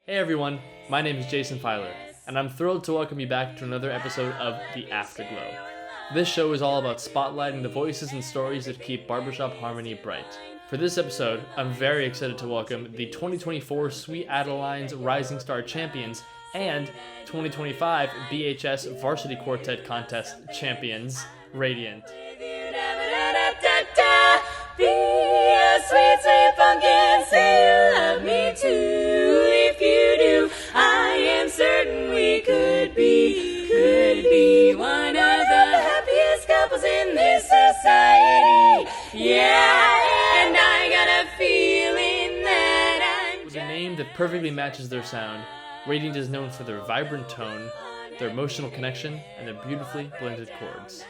Hey everyone, my name is Jason Filer, and I'm thrilled to welcome you back to another episode of The Afterglow. This show is all about spotlighting the voices and stories that keep barbershop harmony bright. For this episode, I'm very excited to welcome the 2024 Sweet Adeline's Rising Star Champions and 2025 BHS Varsity Quartet Contest Champions, Radiant. Be a sweet, sweet pumpkin, say you love me too. If you do, I am certain we could be one of the happiest couples in this society. Yeah, and I got a feeling that I'm With a name that perfectly matches their sound, Radiant is known for their vibrant tone, their emotional connection, and their beautifully blended chords.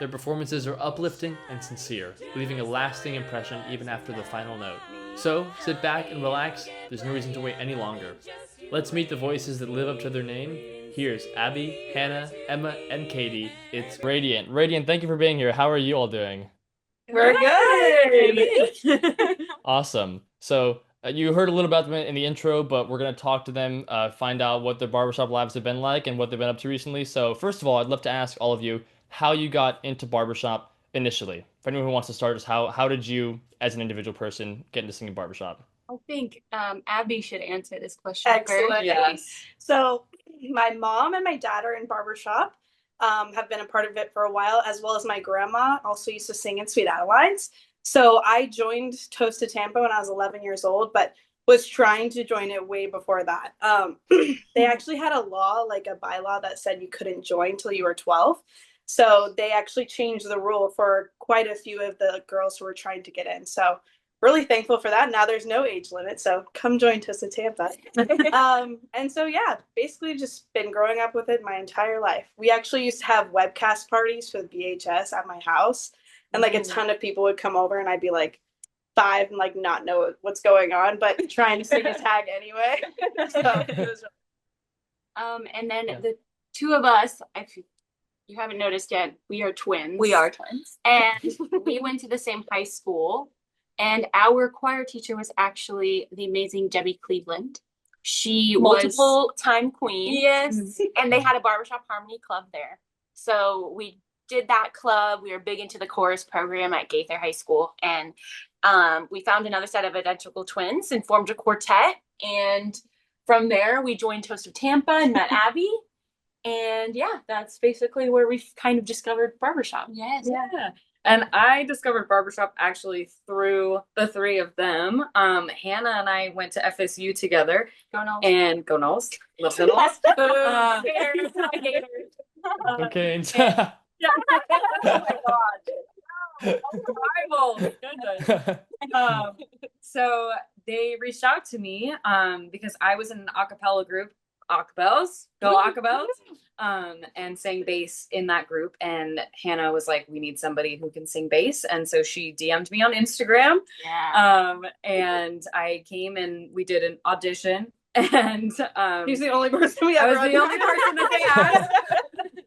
Their performances are uplifting and sincere, leaving a lasting impression even after the final note. So, sit back and relax, there's no reason to wait any longer. Let's meet the voices that live up to their name. Here's Abbie, Hannah, Emma, and Katie. It's Radiant. Radiant, thank you for being here. How are you all doing? We're good. Awesome. So, you heard a little about them in the intro, but we're going to talk to them, find out what their barbershop lives have been like and what they've been up to recently. So, first of all, I'd love to ask all of you how you got into barbershop initially. For anyone who wants to start, just how did you, as an individual person, get into singing barbershop? I think Abbie should answer this question Excellent. first. Yes. So my mom and my dad are in barbershop, have been a part of it for a while, as well as my grandma also used to sing in Sweet Adelines. So I joined Toast to Tampa when I was 11 years old, but was trying to join it way before that. They actually had a law, like a bylaw that said you couldn't join till you were 12. So they actually changed the rule for quite a few of the girls who were trying to get in. So really thankful for that. Now there's no age limit, so come join Toast to Tampa. And so yeah, basically just been growing up with it my entire life. We actually used to have webcast parties for the BHS at my house, and like a ton of people would come over, and I'd be like 5 and like not know what's going on, but trying to sing a tag anyway. So it was And then the two of us, if you haven't noticed yet, we are twins. We are twins. And we went to the same high school. And our choir teacher was actually the amazing Debbie Cleveland. She Multiple time queen. Yes. And they had a barbershop harmony club there. So we did that club. We were big into the chorus program at Gaither High School. And we found another set of identical twins and formed a quartet. And from there, we joined Toast of Tampa and met Abbie. And yeah, that's basically where we kind of discovered barbershop. Yes. Yeah. And I discovered barbershop actually through the three of them. Hannah and I went to FSU together. Go Knowles. And Go Knowles. Love Go Knowles. Okay. Yeah. Oh my God. Rivals. Goodness. So they reached out to me because I was in an a cappella group, Acapellas, Go Acapellas, and sang bass in that group. And Hannah was like, we need somebody who can sing bass. And so she DM'd me on Instagram. Yeah. And I came and we did an audition. And he's the only person we I ever was the only person that they asked.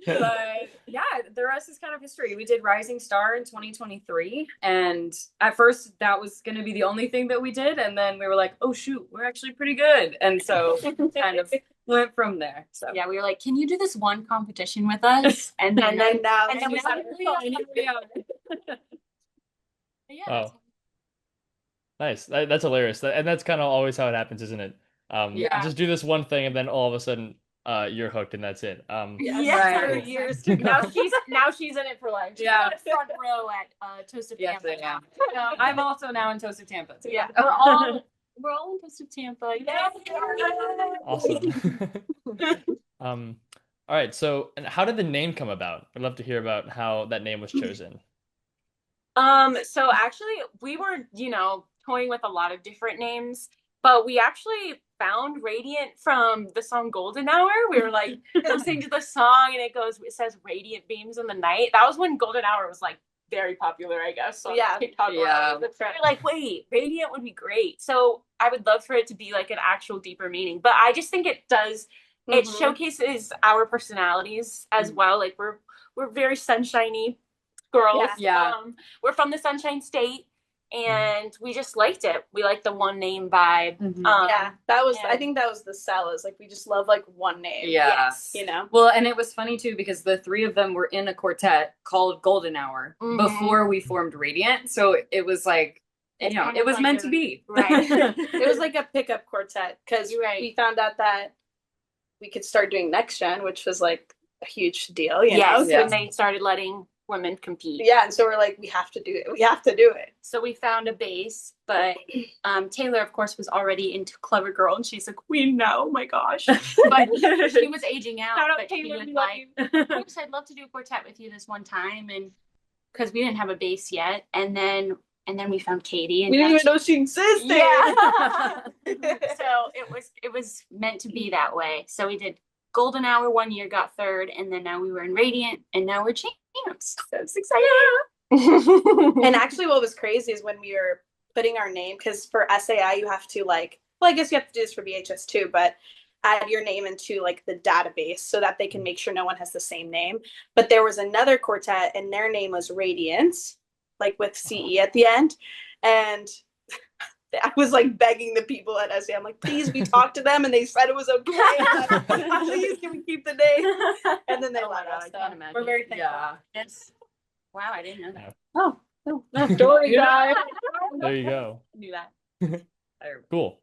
But yeah, the rest is kind of history. We did Rising Star in 2023. And at first that was going to be the only thing that we did. And then we were like, oh shoot, we're actually pretty good. And so kind of went from there. So Yeah, we were like, can you do this one competition with us? And then, now and then we started Oh, nice. That's hilarious. And that's kind of always how it happens, isn't it? Yeah. Just do this one thing, and then all of a sudden, you're hooked, and that's it. Right. for years. now she's in it for life. She's Yeah. on the front row at Toast of Yes, Tampa. I am. I'm also now in Toast of Tampa. So Yeah, we're all in Toast of Tampa. Yeah. Awesome. All right. So, and how did the name come about? I'd love to hear about how that name was chosen. So actually we were, toying with a lot of different names, but we actually found Radiant from the song Golden Hour. We were like listening to the song and it says Radiant Beams in the Night. That was when Golden Hour was like very popular, I guess. So Yeah. TikTok. Yeah. We're like, wait, Radiant would be great. So I would love for it to be like an actual deeper meaning, but I just think it does. It showcases our personalities as well. Like we're very sunshiny girls. Yeah. We're from the Sunshine State. and we just liked it. We liked the one name vibe. Yeah, that was, and- I think that was the sell, is like, we just love like one name. Yeah. Yes. You know? Well, and it was funny too because the three of them were in a quartet called Golden Hour before we formed Radiant. So it was like, It's you know, kind it of was like meant a- to be. Right. It was like a pickup quartet because You're right. we found out that we could start doing next gen, which was like a huge deal, you Yes, know? Yeah. when they started letting women compete. Yeah, and so we're like, we have to do it. We have to do it. So we found a bass, but Taylor, of course, was already into Clever Girl, and she's a queen now. Oh my gosh! But she was aging out. Shout out but she Taylor, was we love like, "Oops, I'd love to do a quartet with you this one time," and because we didn't have a bass yet, and then we found Katie, and We didn't now even know she existed. Yeah. So it was meant to be that way. So we did Golden Hour 1 year, got third, and then now we were in Radiant, and now we're champs. So it's exciting. And actually, what was crazy is when we were putting our name, because for SAI, you have to like, well, I guess you have to do this for BHS too, but add your name into like the database so that they can make sure no one has the same name. But there was another quartet, and their name was Radiance, like with CE at the end. And I was like begging the people at SAI, I'm like, please, we talked to them and they said it was okay. Like, please, can we keep the name? And then they Oh my let God, us. I can't imagine. We're very thankful. Yeah. That's wow, I didn't know that. Oh, Story time. There you go. I knew that. Cool.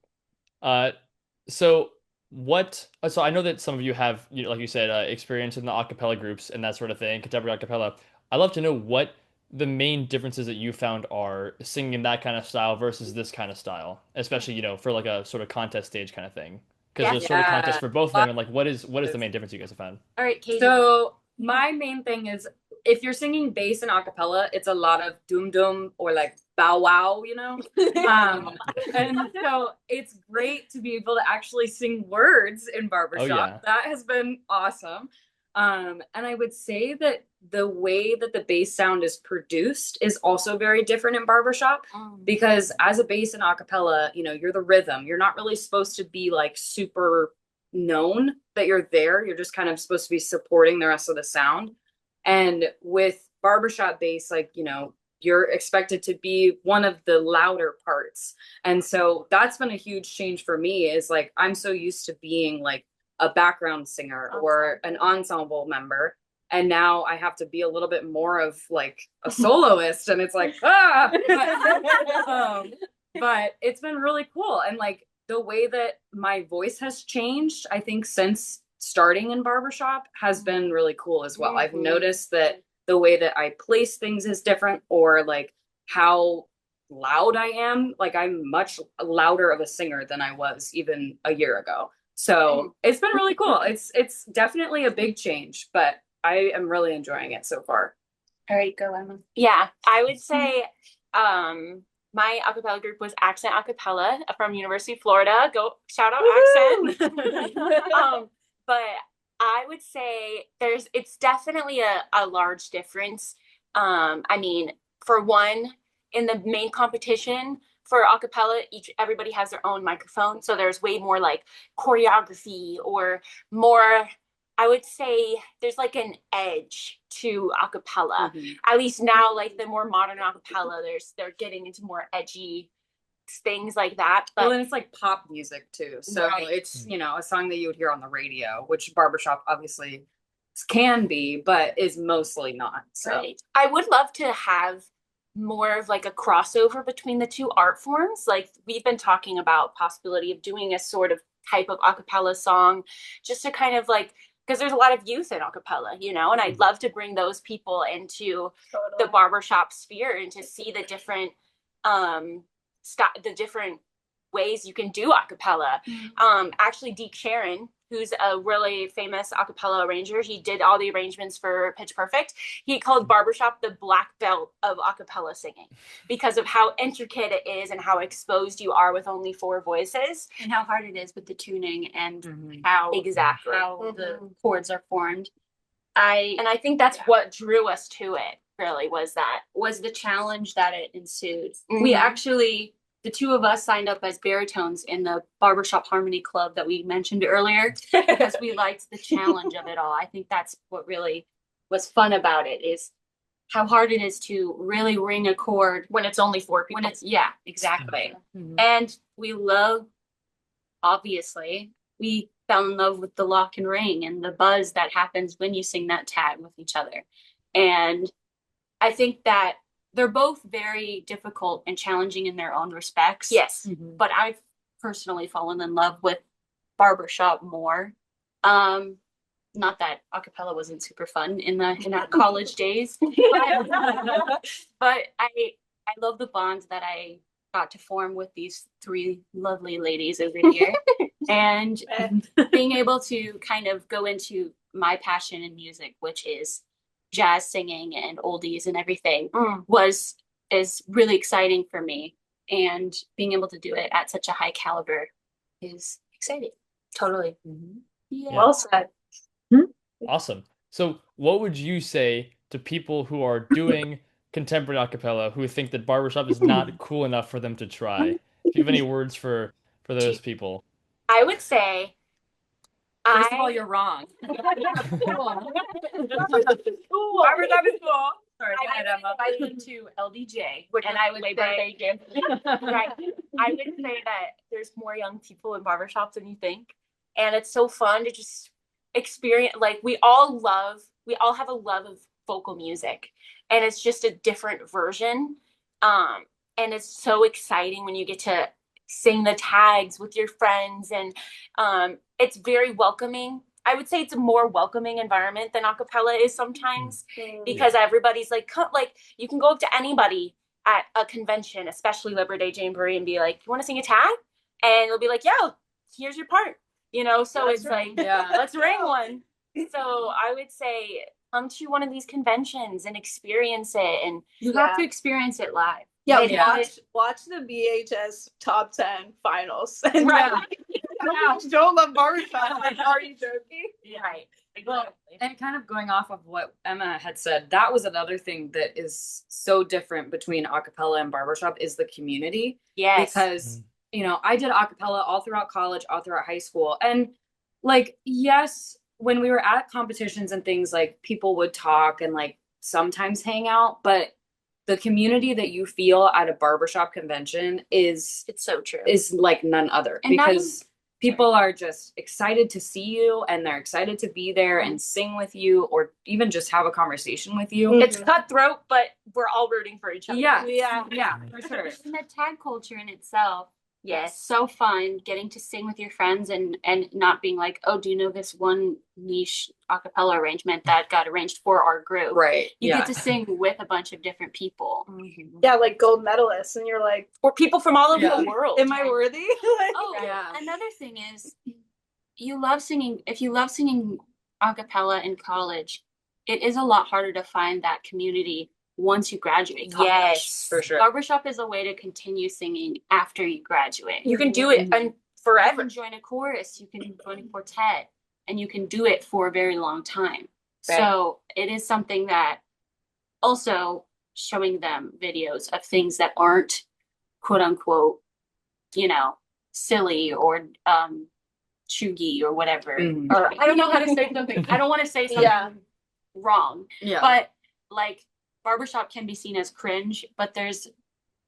So what? So I know that some of you have, like you said, experience in the acapella groups and that sort of thing, contemporary acapella. I'd love to know what the main differences that you found are singing in that kind of style versus this kind of style, especially for like a sort of contest stage kind of thing. Because there's sort of contests for both of them, and like what is the main difference you guys have found? All right, Katie. So my main thing is if you're singing bass and acapella, it's a lot of doom doom or like bow wow, and so it's great to be able to actually sing words in barbershop. Oh, yeah. That has been awesome. And I would say that the way that the bass sound is produced is also very different in barbershop because as a bass and acapella, you're the rhythm. You're not really supposed to be like super known that you're there. You're just kind of supposed to be supporting the rest of the sound. And with barbershop bass, like, you're expected to be one of the louder parts. And so that's been a huge change for me is like, I'm so used to being like a background singer or an ensemble member. And now I have to be a little bit more of like a soloist. And it's like, but it's been really cool. And like the way that my voice has changed, I think since starting in barbershop has been really cool as well. I've noticed that the way that I place things is different or like how loud I am. Like I'm much louder of a singer than I was even a year ago. So it's been really cool. It's definitely a big change, but I am really enjoying it so far. All right, go Emma. Yeah, I would say my acapella group was Accent Acapella from University of Florida. Go shout out Accent. But I would say it's definitely a large difference. I mean, for one, in the main competition for acapella, everybody has their own microphone. So there's way more like choreography or more, I would say there's like an edge to acapella. At least now, like the more modern acapella, they're getting into more edgy things like that. But well, and it's like pop music too. So it's, a song that you would hear on the radio, which barbershop obviously can be, but is mostly not. So I would love to have more of like a crossover between the two art forms. Like we've been talking about possibility of doing a sort of type of acapella song just to kind of like, because there's a lot of youth in acapella, and I'd love to bring those people into the barbershop sphere and to see the different the different ways you can do acapella. Actually, Deke Sharon, who's a really famous acapella arranger, he did all the arrangements for Pitch Perfect. He called barbershop the black belt of acapella singing because of how intricate it is and how exposed you are with only 4 voices and how hard it is with the tuning and how the chords are formed. I think that's what drew us to it. Really was the challenge that it ensued. We actually, the two of us signed up as baritones in the barbershop harmony club that we mentioned earlier because we liked the challenge of it all. I think that's what really was fun about it is how hard it is to really ring a chord when it's only 4 people. when it's, yeah, exactly. Mhm. And obviously, we fell in love with the lock and ring and the buzz that happens when you sing that tag with each other. And I think that they're both very difficult and challenging in their own respects. Yes. Mhm. But I've personally fallen in love with barbershop more. Not that acapella wasn't super fun in our college days, but I love the bonds that I got to form with these 3 lovely ladies over here, and being able to kind of go into my passion in music, which is jazz singing and oldies and everything, is really exciting for me, and being able to do it at such a high caliber is exciting. Totally. Yeah. Well said. Awesome. So, what would you say to people who are doing contemporary acapella who think that barbershop is not cool enough for them to try? Do you have any words for those people? I would say, First of all, you're wrong. Barbershop is cool. Sorry, go ahead, Emma. I went to LDJ, Which and is I would my say, birthday gift. Right. I would say that there's more young people in barbershops than you think. And it's so fun to just experience, like we all have a love of vocal music. And it's just a different version. And it's so exciting when you get to sing the tags with your friends, and it's very welcoming. I would say it's a more welcoming environment than acapella is sometimes, because everybody's like you can go up to anybody at a convention, especially Labor Day Jamboree, and be like, "You want to sing a tag?" And they'll be like, "Yeah, here's your part." So That's it's right. like, let's ring one. So I would say come to one of these conventions and experience it, and you have to experience it live. Yeah, Yeah. watch the BHS top 10 finals. And Right. don't love barbershop. Like, are you joking? Right. Well, Exactly. and kind of going off of what Emma had said, that was another thing that is so different between acapella and barbershop is the community. Yes. Because, I did acapella all throughout college, all throughout high school. And like, yes, when we were at competitions and things, like people would talk and like sometimes hang out, but the community that you feel at a barbershop convention is It's so true. like none other, And that because people are just excited to see you, and they're excited to be there and sing with you, or even just have a conversation with you. It's cutthroat, but we're all rooting for each other. Yeah, for sure. And the tag culture in itself, Yes. so fun getting to sing with your friends and not being like, oh, do you know this one niche a cappella arrangement that got arranged for our group? Right. You get to sing with a bunch of different people. Yeah, like gold medalists, and you're like, Or people from all over Yeah. the world. am I worthy? Like, Oh, Yeah. another thing is, you love singing. If you love singing a cappella in college, it is a lot harder to find that community once you graduate college. Yes. For sure. Barbershop is a way to continue singing after you graduate. You can do it and You forever. can join a chorus, you can join a quartet, and you can do it for a very long time. Right. So it is something that also showing them videos of things that aren't quote unquote, silly or chuggy or whatever. Mhm. Or I don't know how to say something. I don't want to say something Yeah. wrong. Yeah. But like barbershop can be seen as cringe, but there's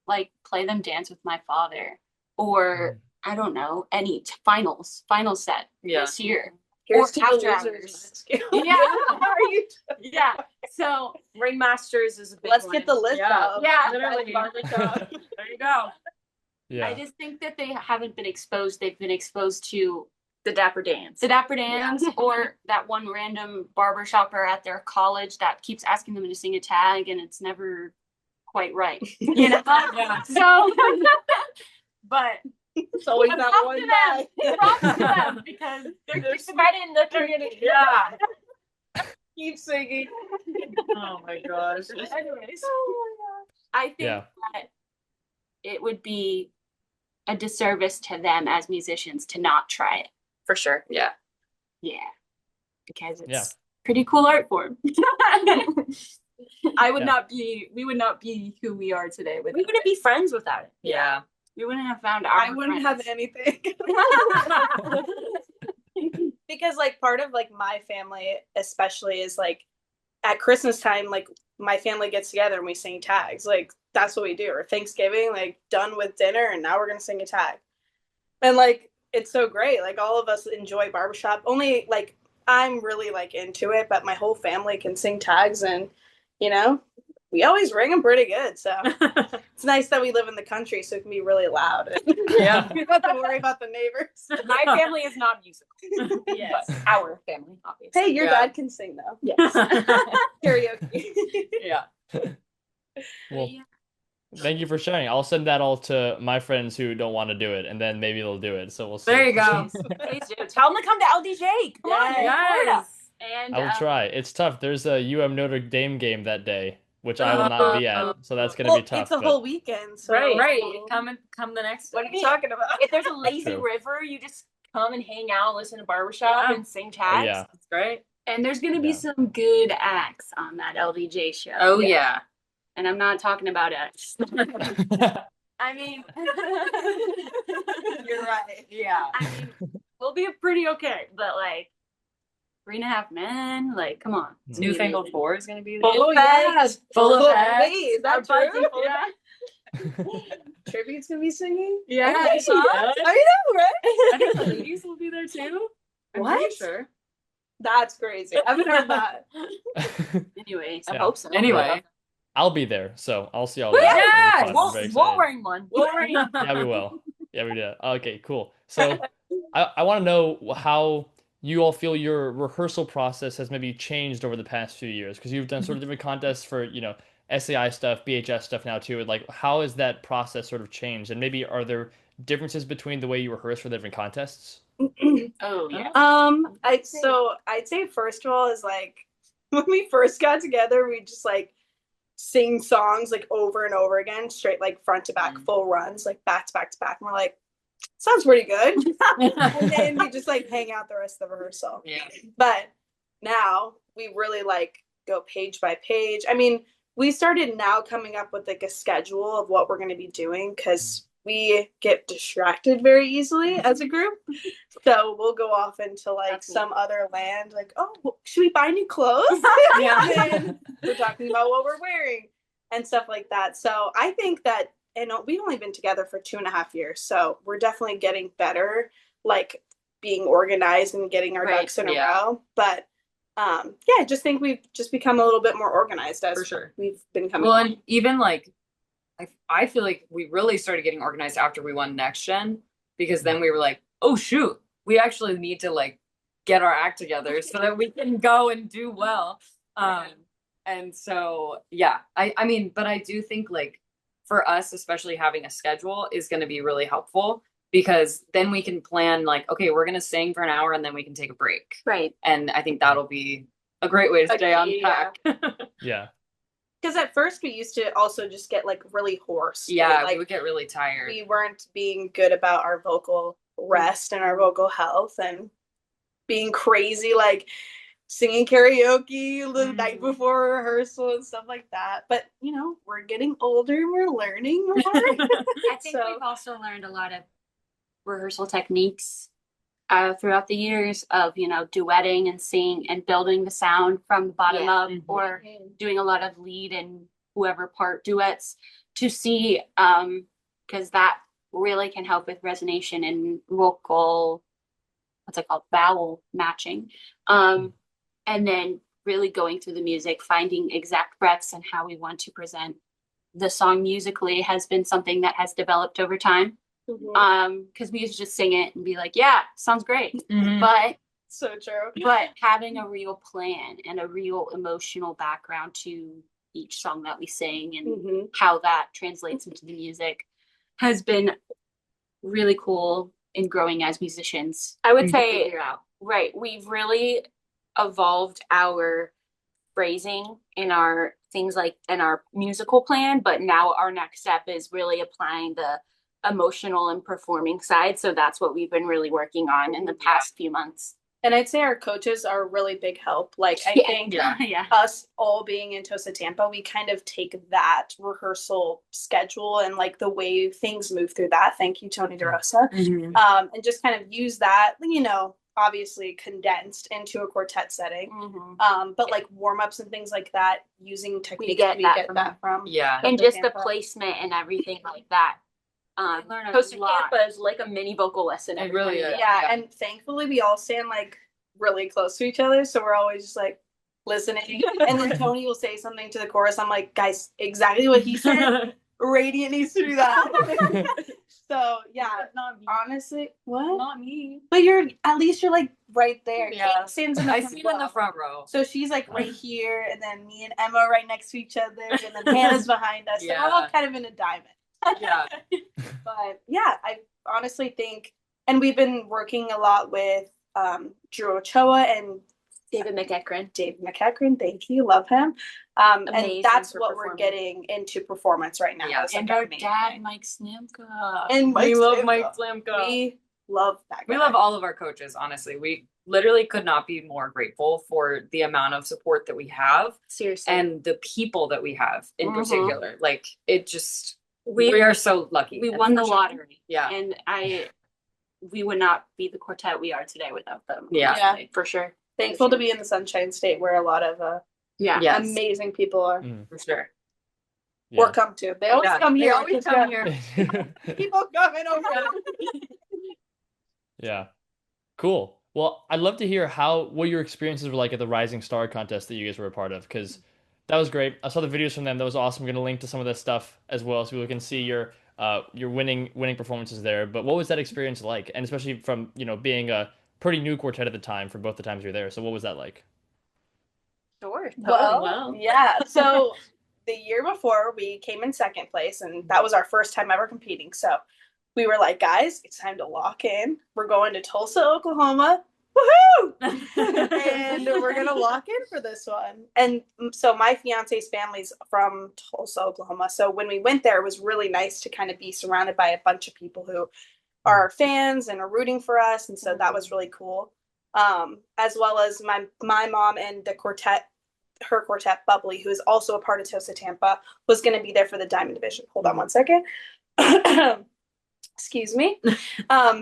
like Play Them Dance with My Father, or I don't know, any final set this year. here's Or to the After losers. Hours. Yeah. Are you Yeah. So Ringmasters is a big Let's one. get the list Yeah. out. Yeah. Literally. Barbershop. There you go. Yeah. I just think that they haven't been exposed. They've been exposed to The Dapper Dance. the Dapper Dans or that one random barbershopper at their college that keeps asking them to sing a tag and it's never quite right. Yeah. So but It's always But that props one to guy. props to them because They're spreading the community. Yeah. Keep singing. Oh my gosh. anyways. I think Yeah. that it would be a disservice to them as musicians to not try it. For sure. Yeah. Yeah. Because it's Yeah. pretty cool art form. Yeah. we would not be who we are today We without wouldn't be friends without it. Yeah. we wouldn't have found our I wouldn't have friends. anything. Because like part of like my family especially is like at Christmas time, like my family gets together and we sing tags. Like, that's what we do. Or Thanksgiving, like, done with dinner, and now we're going to sing a tag. And, like, it's so great. Like, all of us enjoy barbershop. Only, like, I'm really, like, into it, but my whole family can sing tags, and, you know, we always ring them pretty good. So it's nice that we live in the country, so it can be really loud. Yeah. We don't have to worry about the neighbors. My family is not musical. Yes. But our family, obviously. Hey, your Yeah. dad can sing, though. Yes. Karaoke. Yeah. Well, thank you for sharing. I'll send that all to my friends who don't want to do it, and then maybe they'll do it. So we'll see. There you go. Please do. Tell them to come to LDJ. Come on, Yes. Florida. And I will try. It's tough. There's a Notre Dame game that day, which I will not be at, so that's gonna Well, be tough. it's a but- whole weekend. So Right. Come the next What day. are you talking about? If there's a lazy True. river, you just come and hang out, listen to barbershop, Yeah. and sing tags. yeah. That's great. And there's going to be Yeah. some good acts on that LDJ show. Oh yeah. And I'm not talking about us. I mean, You're right. Yeah. I mean, we'll be pretty okay. But like, 3.5 Men, like, come on. It's Newfangled 4 is gonna be there. Oh, yeah. Full of Wait, is that Buzzy true? full of Tribute's gonna be singing? Yeah. Oh, I saw that. I know, right? I think the ladies will be there too. I'm What? pretty sure. That's crazy. I haven't heard that. Anyways. I Yeah. hope so. Anyway. I'll be there, so I'll see y'all Yeah, there. It'll be fun. I'm We'll, very we'll excited. bring one. We'll bring Yeah, we will. Yeah, we do. Okay, cool. So I want to know how you all feel your rehearsal process has maybe changed over the past few years, because you've done sort of different contests for, SAI stuff, BHS stuff now too. Like, how has that process sort of changed? And maybe are there differences between the way you rehearse for the different contests? Oh, yeah. I'd say first of all is like when we first got together, we just like sing songs like over and over again, straight like front to back, full runs, like back to back to back. And we're like, sounds pretty good. And then we just like hang out the rest of the rehearsal. Yeah. But now we really like go page by page. I mean, we started now coming up with like a schedule of what we're going to be doing because we get distracted very easily as a group. So we'll go off into like That's some other land, like, oh, well, should we buy new clothes? Yeah. And then we're talking about what we're wearing and stuff like that. So I think that, and we've only been together for 2.5 years. So we're definitely getting better, like being organized and getting our Right, ducks in a yeah. row. But yeah, I just think we've just become a little bit more organized as For sure. we've been coming. Well, and even like, I feel like we really started getting organized after we won Next Gen, because then we were like, oh shoot, we actually need to like get our act together so that we can go and do well. And so yeah, I mean, but I do think like for us, especially having a schedule is going to be really helpful, because then we can plan like, okay, we're going to sing for an hour and then we can take a break. Right. And I think that'll be a great way to stay on Yeah. track. Yeah. Because at first we used to also just get like really hoarse. Yeah, like we would get really tired. we weren't being good about our vocal rest and our vocal health, and being crazy, like singing karaoke the night before rehearsal and stuff like that. But you know, we're getting older and we're learning more. I think So- we've also learned a lot of rehearsal techniques throughout the years of, duetting and singing and building the sound from the bottom Yeah. up, or doing a lot of lead and whoever part duets to see, because that really can help with resonation and vocal, what's it called, vowel matching. And then really going through the music, finding exact breaths and how we want to present the song musically has been something that has developed over time. Because we used to just sing it and be like, yeah, sounds great. Mhm. But So true. having a real plan and a real emotional background to each song that we sing and Mhm. how that translates into the music has been really cool in growing as musicians. I would to say, figure out. right, we've really evolved our phrasing in our things like in our musical plan, but now our next step is really applying the emotional and performing side. So that's what we've been really working on in the past few months. And I'd say our coaches are a really big help. Like I Yeah. think Yeah. us all being in Tosa Tampa, we kind of take that rehearsal schedule and like the way things move through that. Thank you, Tony DeRosa. Mhm. And just kind of use that, obviously condensed into a quartet setting. But like warm-ups and things like that, using techniques we get that from. Yeah. And just the placement and everything like that. Costa Tampa is like a mini vocal lesson. It really is. Yeah, and thankfully we all stand like really close to each other, so we're always just like listening. And then Tony will say something to the chorus. I'm like, guys, exactly what he said. Radiant needs to do that. So yeah, not me. honestly, what? Not me. But you're like right there. Yeah. Kate stands in the I front see you in the row. front row. So she's like right here, and then me and Emma right next to each other, and then Hannah's behind us. Yeah. So we're all kind of in a diamond. Yeah. But yeah, I honestly think, and we've been working a lot with Drew Ochoa and David McEachran. Thank you, love him. And Amazing that's for what we're performance. getting into performance right now. Yeah. It's And like our amazing. dad, Mike Slamka. And We love Slamka. Mike Slamka. We love that guy. We love all of our coaches, honestly. We literally could not be more grateful for the amount of support that we have Seriously. and the people that we have in Mhm. particular. Like, it just, we are so lucky. We and won the fortunate. lottery. Yeah. And we would not be the quartet we are today without them. Yeah. honestly. For sure. Thankful to be in the Sunshine State where a lot of Yeah. Yes. amazing people are For sure. or come to. They always Yeah, come they here. always Just come got here. People coming over. Yeah. Cool. Well, I'd love to hear what your experiences were like at the Rising Star contest that you guys were a part of, because that was great. I saw the videos from them. That was awesome. I'm going to link to some of that stuff as well so people can see your winning performances there. But what was that experience like? And especially from, being a pretty new quartet at the time for both the times you were there. So what was that like? Sure. Well, yeah. So the year before we came in second place, and that was our first time ever competing. So we were like, guys, it's time to lock in. We're going to Tulsa, Oklahoma. Woohoo! And we're gonna lock in for this one. And so my fiance's family's from Tulsa, Oklahoma. So when we went there, it was really nice to kind of be surrounded by a bunch of people who are fans and are rooting for us. And so that was really cool. As well as my mom and the quartet, her quartet Bubbly, who is also a part of Tosa Tampa, was going to be there for the Diamond Division. Hold on one second. Excuse me.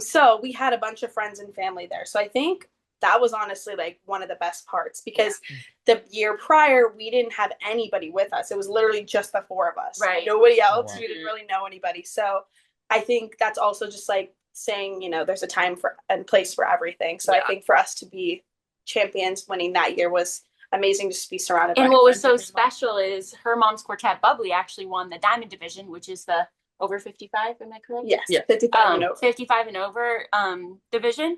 So we had a bunch of friends and family there. So I think that was honestly like one of the best parts, because the year prior we didn't have anybody with us. It was literally just the four of us. Right. Nobody else. Wow. We didn't really know anybody. So I think that's also just like saying, there's a time for and place for everything. So I think for us to be champions winning that year was amazing, just to be surrounded by And what was so friends and family. special is her mom's quartet Bubbly actually won the Diamond Division, which is the over 55, am I correct? Yes, Yeah. 55 and over. 55 and over division.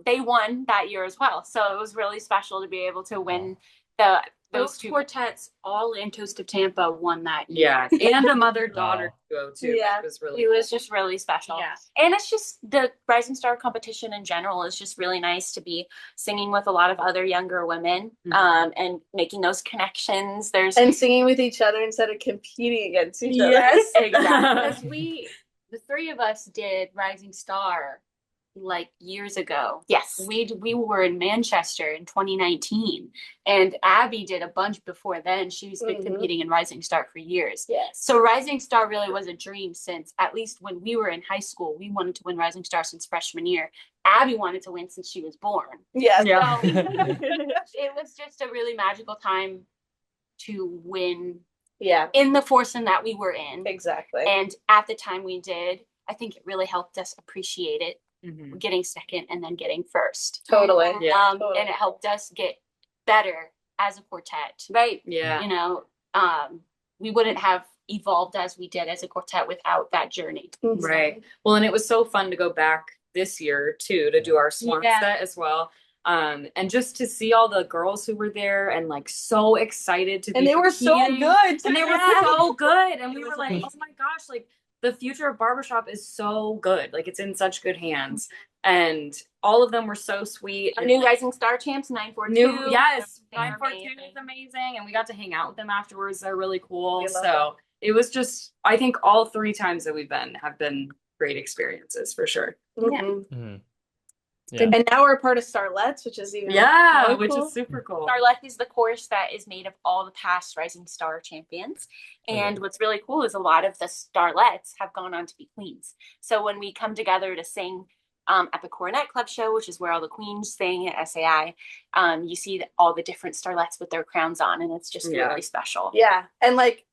They won that year as well. So it was really special to be able to win those Those two. quartets all in Toast of Tampa won that year. Yeah. And a mother-daughter duo, too. Yeah. Which was really It was just really special. Yeah. And it's just the Rising Star competition in general is just really nice to be singing with a lot of other younger women and making those connections. There's And singing with each other instead of competing against each other. yes, Because exactly. the three of us did Rising Star like years ago. Yes. We were in Manchester in 2019, and Abbie did a bunch before then. She's been Mhm. competing in Rising Star for years. Yes. So Rising Star really was a dream since, at least when we were in high school, we wanted to win Rising Star since freshman year. Abbie wanted to win since she was born. Yes. Yeah. So it was just a really magical time to win Yeah, in the foursome that we were in. exactly. And at the time we did, I think it really helped us appreciate it, Mhm. getting second and then getting first. Totally. Yeah. Totally. And it helped us get better as a quartet. Right. Yeah. You know, we wouldn't have evolved as we did as a quartet without that journey. Right. Well, and it was so fun to go back this year too to do our swan Yeah. set as well. And just to see all the girls who were there and like so excited to be And they were so competing. good. And they were Yeah. so good. And we It were was like, amazing. oh my gosh, like the future of barbershop is so good. Like it's in such good hands. And all of them were so sweet. Our new Rising Star Champs, 942. New, yes, They are 942 amazing. is amazing, and we got to hang out with them afterwards. They're really cool. We love So it was just, I think all 3 times that we've been have been great experiences for sure. Mhm. Mhm. Yeah. And now we're part of Starlets, which is even Yeah, more which cool. is super cool. Starlet is the chorus that is made of all the past Rising Star champions. And what's really cool is a lot of the starlets have gone on to be queens. So when we come together to sing at the Cornet Club show, which is where all the queens sing at SAI, you see all the different starlets with their crowns on, and it's just really special. Yeah. And like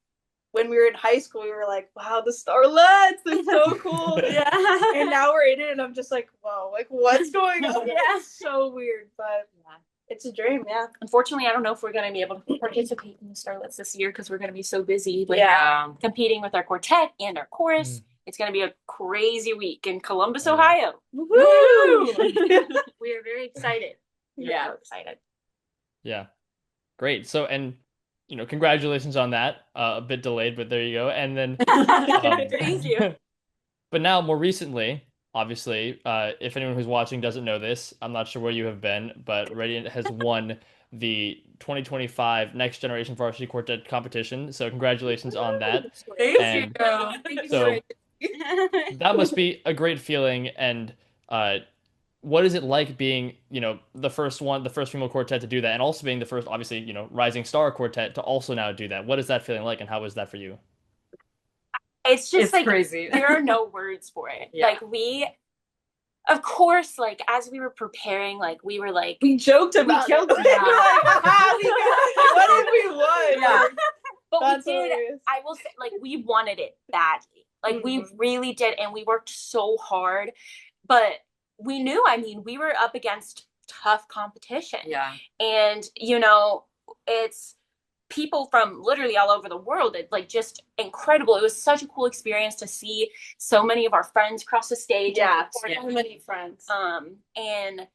when we were in high school, we were like, wow, the starlets, they're so cool. Yeah. And now we're in it, and I'm just like, whoa, like what's going on? Yeah. It's so weird, but it's a dream. Yeah. Unfortunately, I don't know if we're going to be able to participate in the starlets this year because we're going to be so busy with competing with our quartet and our chorus. It's going to be a crazy week in Columbus, Ohio. Woo! We are very excited. Yeah. So excited. Yeah. Great. So, and, you know, congratulations on that. A bit delayed, but there you go. And then, Thank you. but now more recently, obviously, if anyone who's watching doesn't know this, I'm not sure where you have been, but Radiant has won the 2025 Next Generation Varsity Quartet competition. So congratulations on that. Thank you. Thank you So that must be a great feeling. And what is it like being, you know, the first female quartet to do that, and also being the first, obviously, you know, Rising Star Quartet to also now do that? What is that feeling like, and how is that for you? It's just like crazy. There are no words for it. Yeah. Like of course, like as we were preparing, like we were like We joked about it. joked about We're like, what if we won? Yeah. but That's we did. hilarious. I will say, like we wanted it badly. Like we really did, and we worked so hard. But we knew, I mean, we were up against tough competition. Yeah. And you know, it's people from literally all over the world. It's like just incredible. It was such a cool experience to see so many of our friends cross the stage. Yeah, and so many friends. and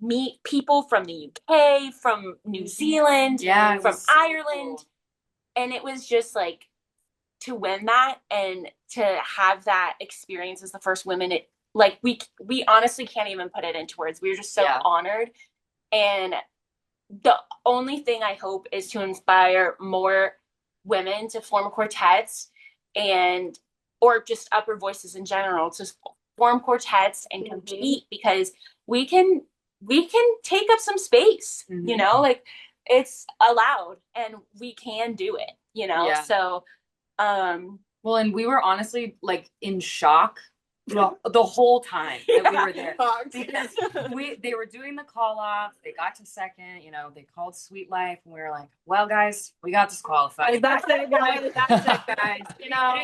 meet people from the UK, from New Zealand, from Ireland. Cool. And it was just like to win that and to have that experience as the first women, it like we honestly can't even put it into words. We were just so honored. And the only thing I hope is to inspire more women to form quartets or just upper voices in general to form quartets and compete, because we can take up some space, you know, like it's allowed and we can do it, you know? So, well, and we were honestly like in shock the whole time that we were there, because they were doing the call off, they got to second, you know, they called Sweet Life, and we were like, well guys, we got disqualified. That's it, guys. That's it, guys. You know,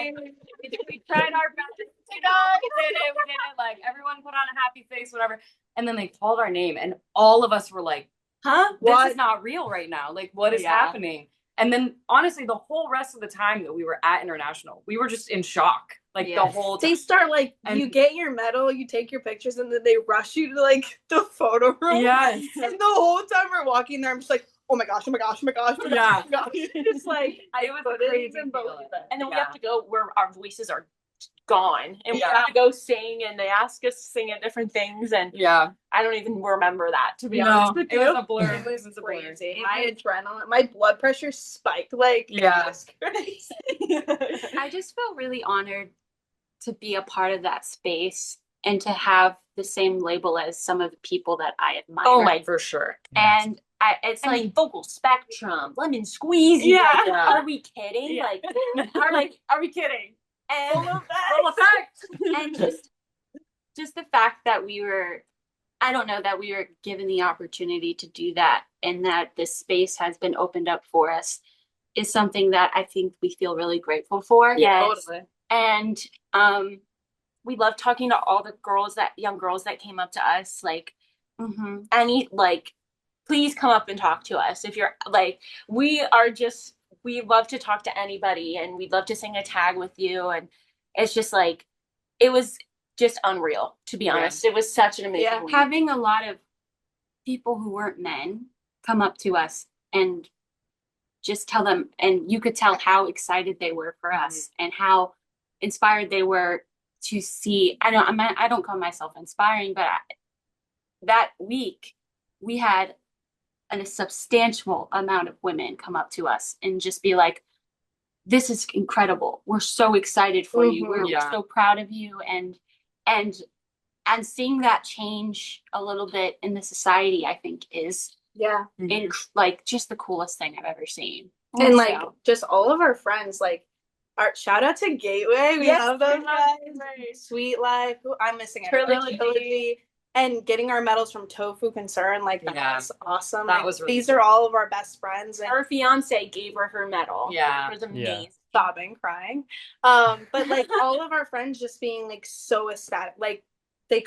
we tried our best, you know, we did it, like everyone put on a happy face, whatever. And then they called our name, and all of us were like, huh? This is not real right now. Like, what is happening? And then honestly, the whole rest of the time that we were at International, we were just in shock. Like the whole time. They start like, you get your medal, you take your pictures, and then they rush you to like the photo room. Yes. And the whole time we're walking there, I'm just like, oh my gosh, oh my gosh, oh my gosh, oh my gosh, oh my gosh. It's like, it was a crazy feeling. And then we have to go where our voices are gone, and we have to go sing, and they ask us to sing at different things, and I don't even remember that, to be honest with you. It was a blur. It was crazy. My adrenaline, my blood pressure spiked. Like, it was crazy. I just felt really honored to be a part of that space and to have the same label as some of the people that I admire. Oh my, for sure. And it's like Vocal Spectrum, Lemon Squeezy. Yeah. Like, are we kidding? Yeah. Like, are we kidding? And full effect. And just the fact that we were given the opportunity to do that, and that this space has been opened up for us, is something that I think we feel really grateful for. Yes. Totally. And we love talking to all the young girls that came up to us, like, please come up and talk to us. If you're like, we love to talk to anybody, and we'd love to sing a tag with you. And it's just like, it was just unreal, to be honest. It was such an amazing week. Having a lot of people who weren't men come up to us and just tell them, and you could tell how excited they were for us and how inspired they were to see. I don't call myself inspiring, but that week we had a substantial amount of women come up to us and just be like, this is incredible. We're so excited for you. We're so proud of you. And seeing that change a little bit in the society, I think is like just the coolest thing I've ever seen. And like just all of our friends, like Our shout out to Gateway. We Yes, love those we love guys. Gateway. Sweet Life. Who I'm missing Trilogy. Trilogy. And getting our medals from Tofu Concern, like that Yeah. was awesome. That Like, was really these cool. are all of our best friends. And Her fiance gave her medal. Yeah. It was amazing. sobbing, crying. But like all of our friends just being like so ecstatic. Like they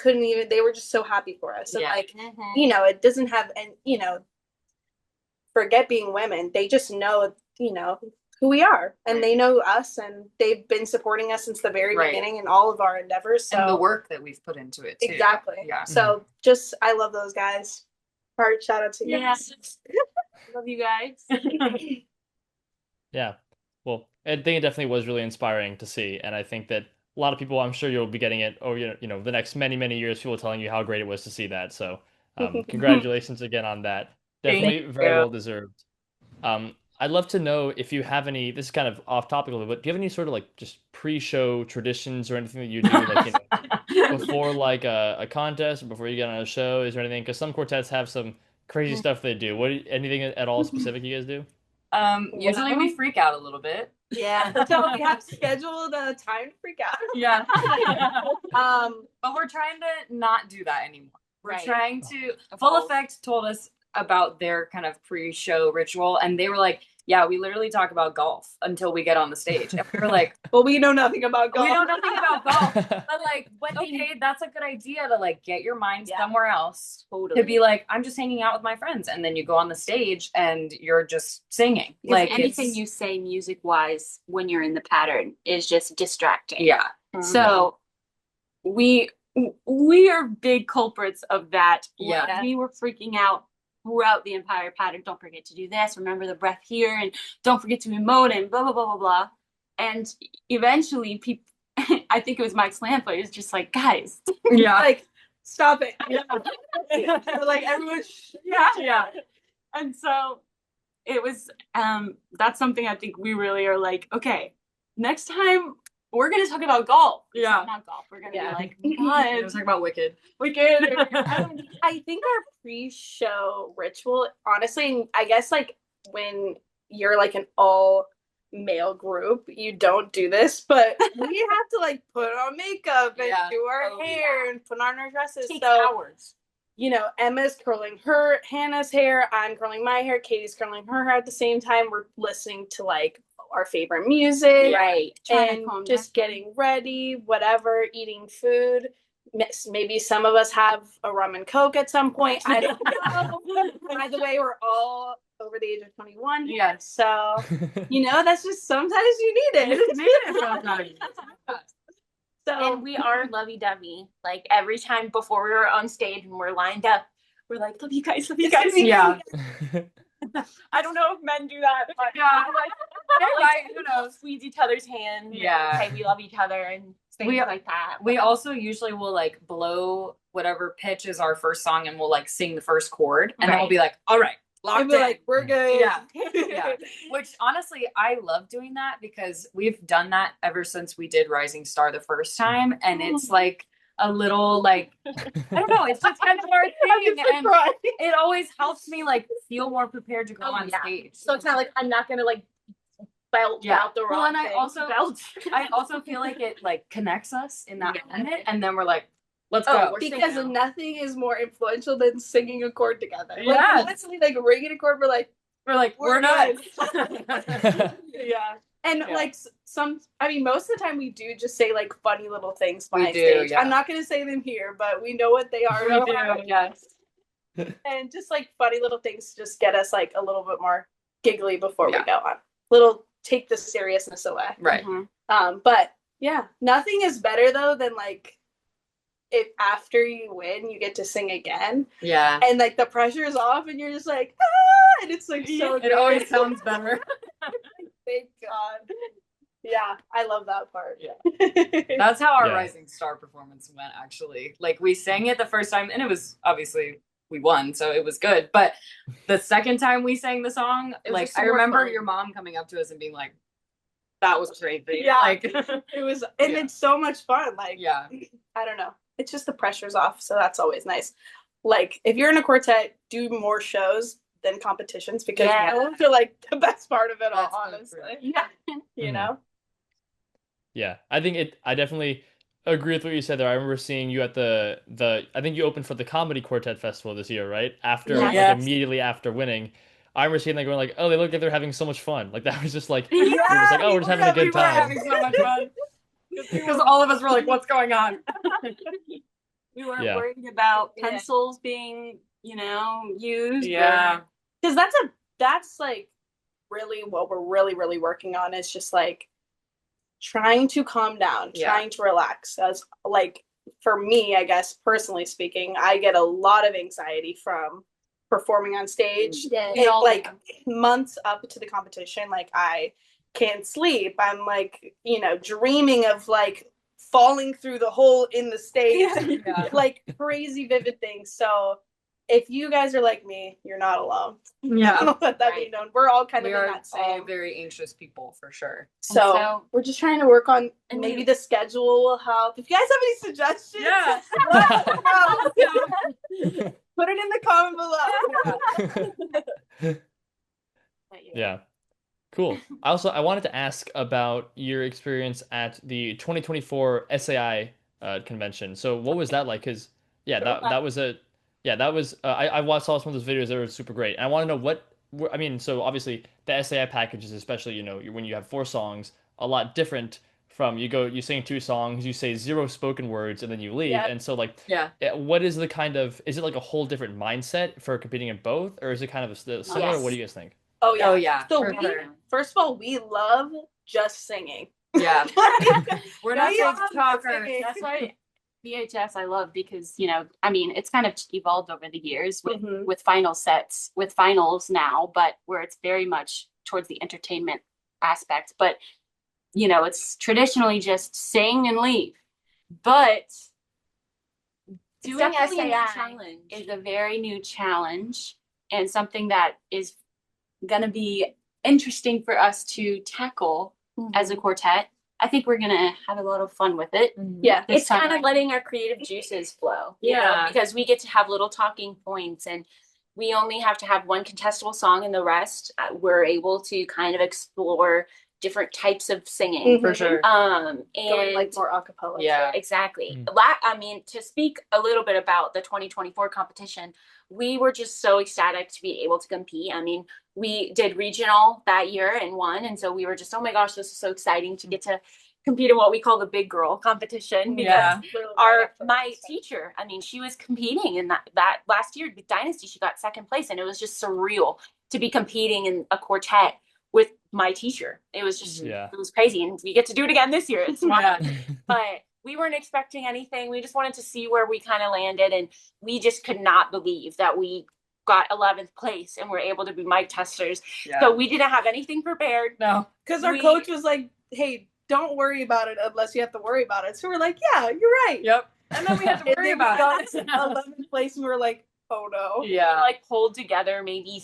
were just so happy for us. And Yeah. like, you know, it doesn't have, and you know, forget being women. They just know, you know, who we are, and they know us, and they've been supporting us since the very Right. beginning in all of our endeavors. So And the work that we've put into it too. exactly. Yeah. So just, I love those guys. Heart shout out to you. Yes. Love you guys. Yeah. Well, I think it definitely was really inspiring to see, and I think that a lot of people, I'm sure you'll be getting it over, you know, the next many, many years, people telling you how great it was to see that. So, congratulations again on that. Definitely Thank very you. well deserved. I'd love to know if you have any, this is kind of off topic a little bit, do you have any sort of like just pre-show traditions or anything that you do, like, you know, before like a contest or before you get on a show? Is there anything? Because some quartets have some crazy stuff they do. Anything at all specific you guys do? Usually we freak out a little bit. Yeah. So we have scheduled a time to freak out. Yeah. Um, But we're trying to not do that anymore. We're Right. trying to. Full Effect told us about their kind of pre-show ritual, and they were like, "Yeah, we literally talk about golf until we get on the stage." And we were like, well, we know nothing about golf. "We know nothing about golf." But like, okay, that's a good idea to like get your mind Yeah. somewhere else. Totally. To be like, I'm just hanging out with my friends, and then you go on the stage and you're just singing. Because Like anything it's- you say music wise when you're in the pattern is just distracting. yeah, So we are big culprits of that. Yeah. Like, we were freaking out throughout the entire pattern. Don't forget to do this. Remember the breath here, and don't forget to emote, and blah blah blah blah blah. And eventually, people, I think it was Mike Slampa, is just like, guys, yeah, Like, stop it. We're like, everyone, yeah. And so it was. That's something I think we really are like. Okay, next time we're gonna talk about golf. Yeah. Not golf. We're gonna Yeah. be like, We're God, talking about Wicked. we can. I think our pre-show ritual, honestly, I guess like when you're like an all male group, you don't do this, but we have to like put on makeup and Yeah. do our Oh, hair and put on our dresses. Takes So, hours. you know, Emma's curling Hannah's hair, I'm curling my hair, Katie's curling her hair at the same time. We're listening to like our favorite music. Right. trying to And calm just down. getting ready, whatever, eating food. Maybe some of us have a rum and coke at some point. I don't know. By the way, we're all over the age of 21 here. Yes. So, you know, that's just sometimes you need it. So, And we are lovey-dovey. Like every time before we were on stage and we're lined up, we're like, love you guys, love you guys. Yeah. I don't know if men do that, but Yeah. like, Who knows? squeeze each other's hand. Yeah. Say we love each other and things We- like that. We also usually will like blow whatever pitch is our first song, and we'll like sing the first chord, and then we'll Right. be like, all right, I'll locked be in. like, we're good. Yeah. Yeah. Which honestly, I love doing that because we've done that ever since we did Rising Star the first time, and it's like a little like I don't know, it's just kind of our thing, and it always helps me like feel more prepared to go Oh, on yeah. stage. So it's not like I'm not gonna like belt Yeah. out the wrong Well, and I thing. also- Belt. I also feel like it like connects us in that Yeah. moment, and then we're like, let's Oh, go. we're Because singing. nothing is more influential than singing a chord together. Yeah. Like, honestly, like ringing a chord, we're like, We're like, we're We're not. yeah. And Yeah. like I mean, most of the time we do just say like funny little things We behind do, stage. yeah. I'm not going to say them here, but we know what they are. We do, yes. And just like funny little things just get us like a little bit more giggly before Yeah. we go on. Little take the seriousness away. Right. But yeah, nothing is better though than like if after you win you get to sing again Yeah. and like the pressure is off and you're just like ah, and it's like so It always good. sounds better. Thank God. Yeah, I love that part. Yeah. That's how our Yeah. Rising Star performance went, actually. Like, we sang it the first time, and it was obviously we won, so it was good. But the second time we sang the song, It was like, just I more remember fun. your mom coming up to us and being like, that was crazy. Yeah. Like, It was, and Yeah. it's so much fun. Like, yeah. I don't know. It's just the pressure's off, so that's always nice. Like, if you're in a quartet, do more shows than competitions because Yeah. those are like the best part of it all, That's so honestly. Yeah. You Mhm. know? Yeah, I definitely agree with what you said there. I remember seeing you at I think you opened for the Comedy Quartet Festival this year, right? After like Yes. immediately after winning. I remember seeing that going like, oh, they look like they're having so much fun. Like that was just like we were just like, oh, we're just having a good we were time. having so much fun. Because all of us were like, what's going on? We weren't Yeah. worried about Yeah. pencils being, used. Yeah. Because that's like really what we're really working on, is just like trying to calm down, Yeah. trying to relax. As like for me, I guess personally speaking, I get a lot of anxiety from performing on stage. Yeah. We all Like do. months up to the competition, like I can't sleep. I'm like, dreaming of like falling through the hole in the stage, Yeah. like crazy vivid things. So if you guys are like me, you're not alone. Yeah. Let that be known. We're all kind We of in are that all same. very anxious people for sure. So we're just trying to work on And maybe we- the schedule will help. If you guys have any suggestions, Yeah. let us know. Put it in the comment below. Yeah. Cool. I wanted to ask about your experience at the 2024 SAI convention. So what was that like? Because I saw some of those videos that were super great. And I want to know I mean, so obviously the SAI packages, especially, when you have 4 songs, a lot different from you sing 2 songs, you say 0 spoken words, and then you leave. Yep. And so like, Yeah. what is is it like a whole different mindset for competing in both, or is it kind of similar? Yes. What do you guys think? Oh yeah. Oh, yeah, So for sure. first of all, we love just singing. Yeah. We're not We love TikTokers. singing. That's why BHS I love, because it's kind of evolved over the years Mhm. with final sets, with finals now, but where it's very much towards the entertainment aspect. But it's traditionally just sing and leave. But doing definitely a new SAI challenge. is a very new challenge, and something that is going to be interesting for us to tackle as a quartet. I think we're going to have a lot of fun with it. Yeah. It's kind of letting our creative juices flow, Yeah. because we get to have little talking points, and we only have to have one contestable song, and the rest we're able to kind of explore different types of singing. For sure. And Going like more acapella. Yeah. exactly. Mm. I mean, to speak a little bit about the 2024 competition, we were just so ecstatic to be able to compete. I mean, we did regional that year and won, and so we were just, oh my gosh, this is so exciting to get to compete in what we call the big girl competition. Because Yeah. my teacher, I mean, she was competing in that last year with Dynasty. She got 2nd place, and it was just surreal to be competing in a quartet with my teacher. It was just, Yeah. it was crazy, and we get to do it again this year. It's Yeah. but we weren't expecting anything. We just wanted to see where we kind of landed, and we just could not believe that we got 11th place and were able to be mic testers. Yeah. So we didn't have anything prepared. No. Because our We- coach was like, hey, don't worry about it unless you have to worry about it. So we're like, yeah, you're right. Yep. And then we had to And worry then we about got it. 11th place and we were like, oh no. Yeah. Like pulled together maybe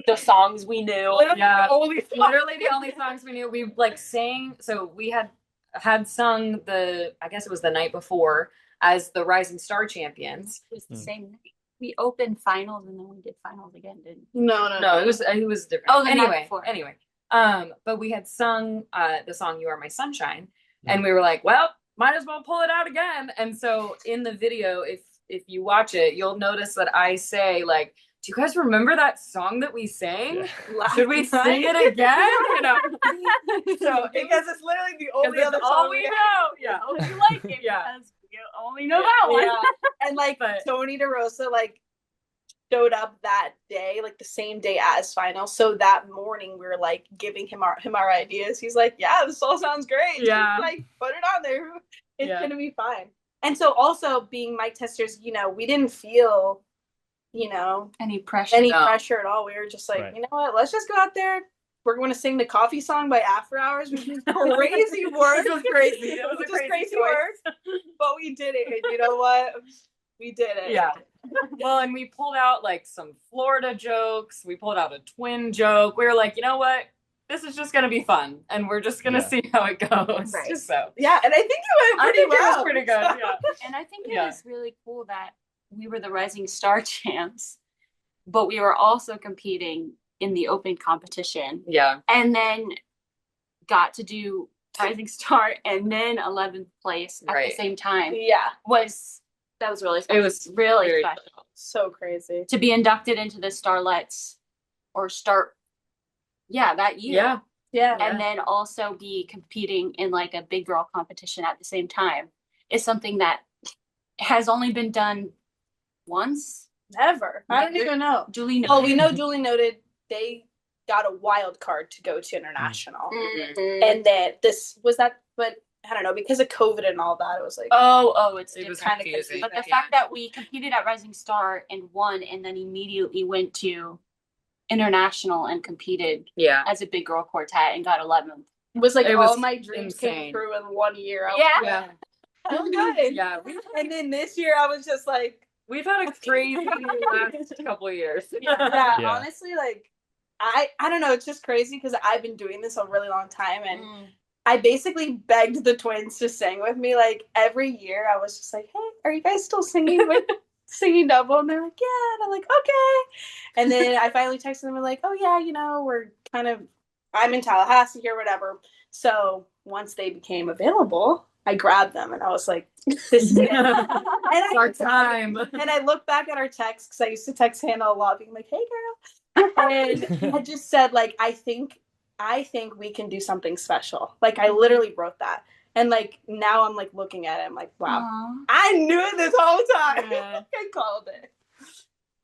the songs we knew. Yeah. Only Literally the only songs we knew. We like sang. So we had sung I guess it was the night before as the Rising Star Champions. It was the same night. We opened finals and then we did finals again, didn't we? No, it was different. Oh, the night anyway. before. Anyway. But we had sung the song "You Are My Sunshine," and we were like, well, might as well pull it out again. And so in the video, if you watch it, you'll notice that I say like, do you guys remember that song that we sang? Yeah. Should we sing it again? So because it's literally the only other all song we we have. know. Yeah. Oh, you like it Yeah. because you only know that one. Yeah. And like But- Tony DeRosa like showed up that day, like the same day as final. So that morning we were like giving him our ideas. He's like, yeah, this all sounds great. Yeah. Just, like put it on there. It's Yeah. gonna be fine. And so also being mic testers, we didn't feel, Any pressure? any No. pressure at all. We were just like, Right. you know what, let's just go out there. We're going to sing the coffee song by After Hours, which is crazy work. It was crazy. It was Which a is crazy crazy choice. work. But we did it. And you know what? We did it. Yeah. Well, and we pulled out like some Florida jokes. We pulled out a twin joke. We were like, you know what? This is just gonna be fun, and we're just gonna Yeah. see how it goes. Right. So Yeah, and I think it went I pretty think it well. was pretty good. Yeah. And I think it Yeah. was really cool that we were the Rising Star Champs, but we were also competing in the open competition, Yeah. and then got to do Rising Star and then 11th place at the same time Yeah. That was really special. It was really special. So crazy. To be inducted into the Starlets that year. Yeah. And then also be competing in like a big girl competition at the same time is something that has only been done once. Never. I don't even know. Julie noted. Well, we know Julie noted they got a wild card to go to international. And then but I don't know, because of COVID and all that, it was like It was kind of confusing. But the fact that we competed at Rising Star and won, and then immediately went to international and competed as a big girl quartet and got 11th. It was like It all was my dreams came insane. through in 1 year. Yeah. I'm good. Yeah. And then this year I was just like, We've had a crazy last couple of years. yeah, Yeah. honestly, like I don't know, it's just crazy because I've been doing this a really long time, and I basically begged the twins to sing with me. Like every year I was just like, hey, are you guys still singing singing double? And they're like, yeah. And I'm like, okay. And then I finally texted them and like, oh yeah, I'm in Tallahassee here, whatever. So once they became available, I grabbed them and I was like, this is it. It's our time. And I look back at our texts because I used to text Hannah a lot, being like, hey girl. And I just said, like, I think we can do something special. Like I literally wrote that. And like now I'm like looking at it, I'm like, wow. Aww. I knew it this whole time. Yeah. I called it.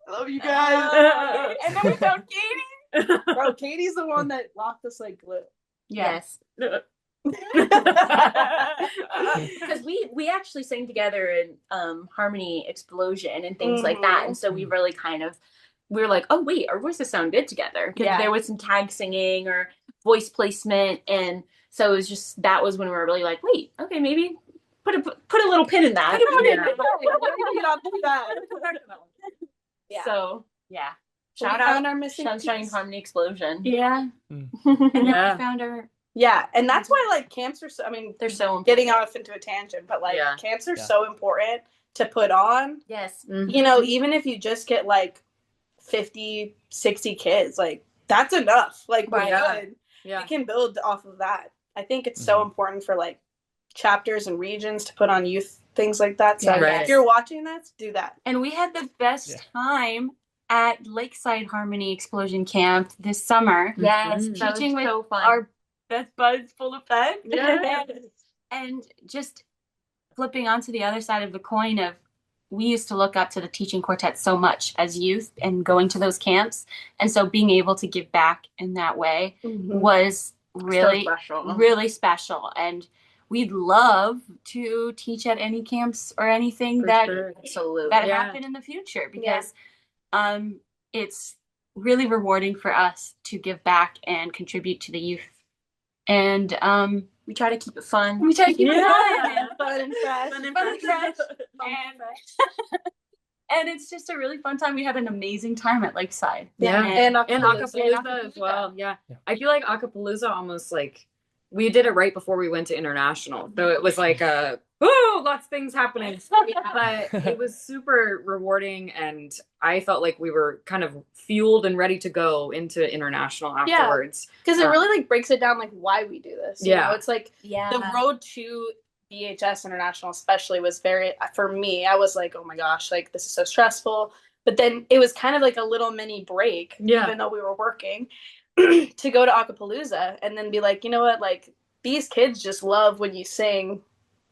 I love you guys. And then we found Katie. Bro, Katie's the one that locked us like glue. Yes. Because we actually sang together in Harmony Explosion and things like that, and so we really we were like, oh wait, our voices sound good together, because there was some tag singing or voice placement, and so it was just, that was when we were really like, wait, okay, maybe put a little pin in that. Yeah. So yeah, So shout we out found our missing Sunshine piece. Harmony Explosion. Yeah. Mm. And then Yeah. we found her. Yeah, and that's why like camps are They're so important. getting off into a tangent, but like camps are so important to put on. Yes. You know, even if you just get like 50, 60 kids, like that's enough. Like we're good. Yeah. We can build off of that. I think it's so important for like chapters and regions to put on youth things like that. So if you're watching this, do that. And we had the best time at Lakeside Harmony Explosion Camp this summer. Yes. Teaching with so fun. our best buds full effect. Yeah. And just flipping onto the other side of the coin of, we used to look up to the teaching quartet so much as youth and going to those camps. And so being able to give back in that way was really, really special. And we'd love to teach at any camps or anything that happen in the future, because it's really rewarding for us to give back and contribute to the youth. And we try to keep it fun. we try to keep it Fun and fresh. and it's just a really fun time. We had an amazing time at Lakeside. Yeah. And Acapulco as well. Yeah. I feel like Acapulco almost like, we did it right before we went to international. So it was like lots of things happening. But it was super rewarding, and I felt like we were kind of fueled and ready to go into international afterwards. Because it really like breaks it down like why we do this. You know? It's like the road to BHS International especially was very, for me, I was like, oh my gosh, like this is so stressful. But then it was kind of like a little mini break, even though we were working, to go to Acapulco and then be like, you know what, like these kids just love when you sing,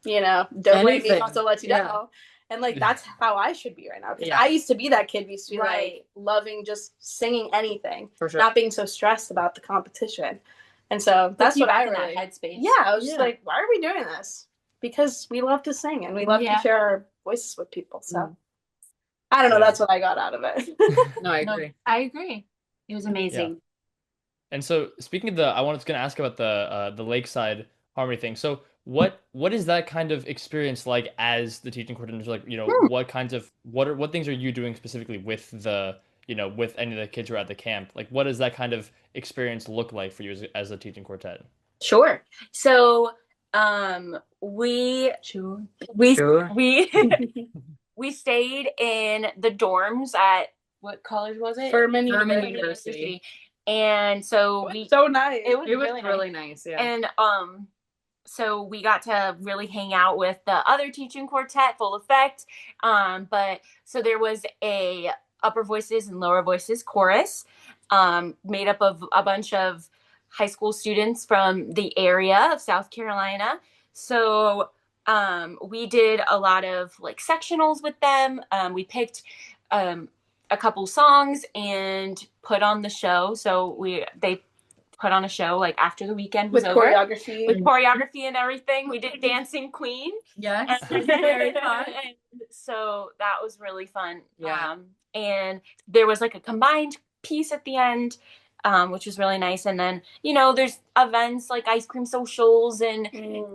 you know, don't let me also let you down. And like that's how I should be right now. Because I used to be that kid who used to be like loving just singing anything, not being so stressed about the competition. And so that's what I really headspace. Yeah, I was just like, why are we doing this? Because we love to sing and we love to share our voices with people. So I don't know, that's what I got out of it. No, I agree. I agree. It was amazing. Yeah. And so speaking of I was going to ask about the Lakeside Harmony thing. So what is that kind of experience like as the teaching coordinator? Like, you know, what things are you doing specifically with with any of the kids who are at the camp? Like, what does that kind of experience look like for you as a teaching quartet? Sure. So we we stayed in the dorms at, what college was it? Furman University. And so so nice. It was really nice. Yeah. And so we got to really hang out with the other teaching quartet, Full Effect. But so there was a upper voices and lower voices chorus, made up of a bunch of high school students from the area of South Carolina. So we did a lot of like sectionals with them. We picked a couple songs and put on the show. So they put on a show like after the weekend was over. With choreography and everything. We did Dancing Queen. Yes. Very fun. And so that was really fun. Yeah. And there was like a combined piece at the end, which was really nice. And then, there's events like ice cream socials and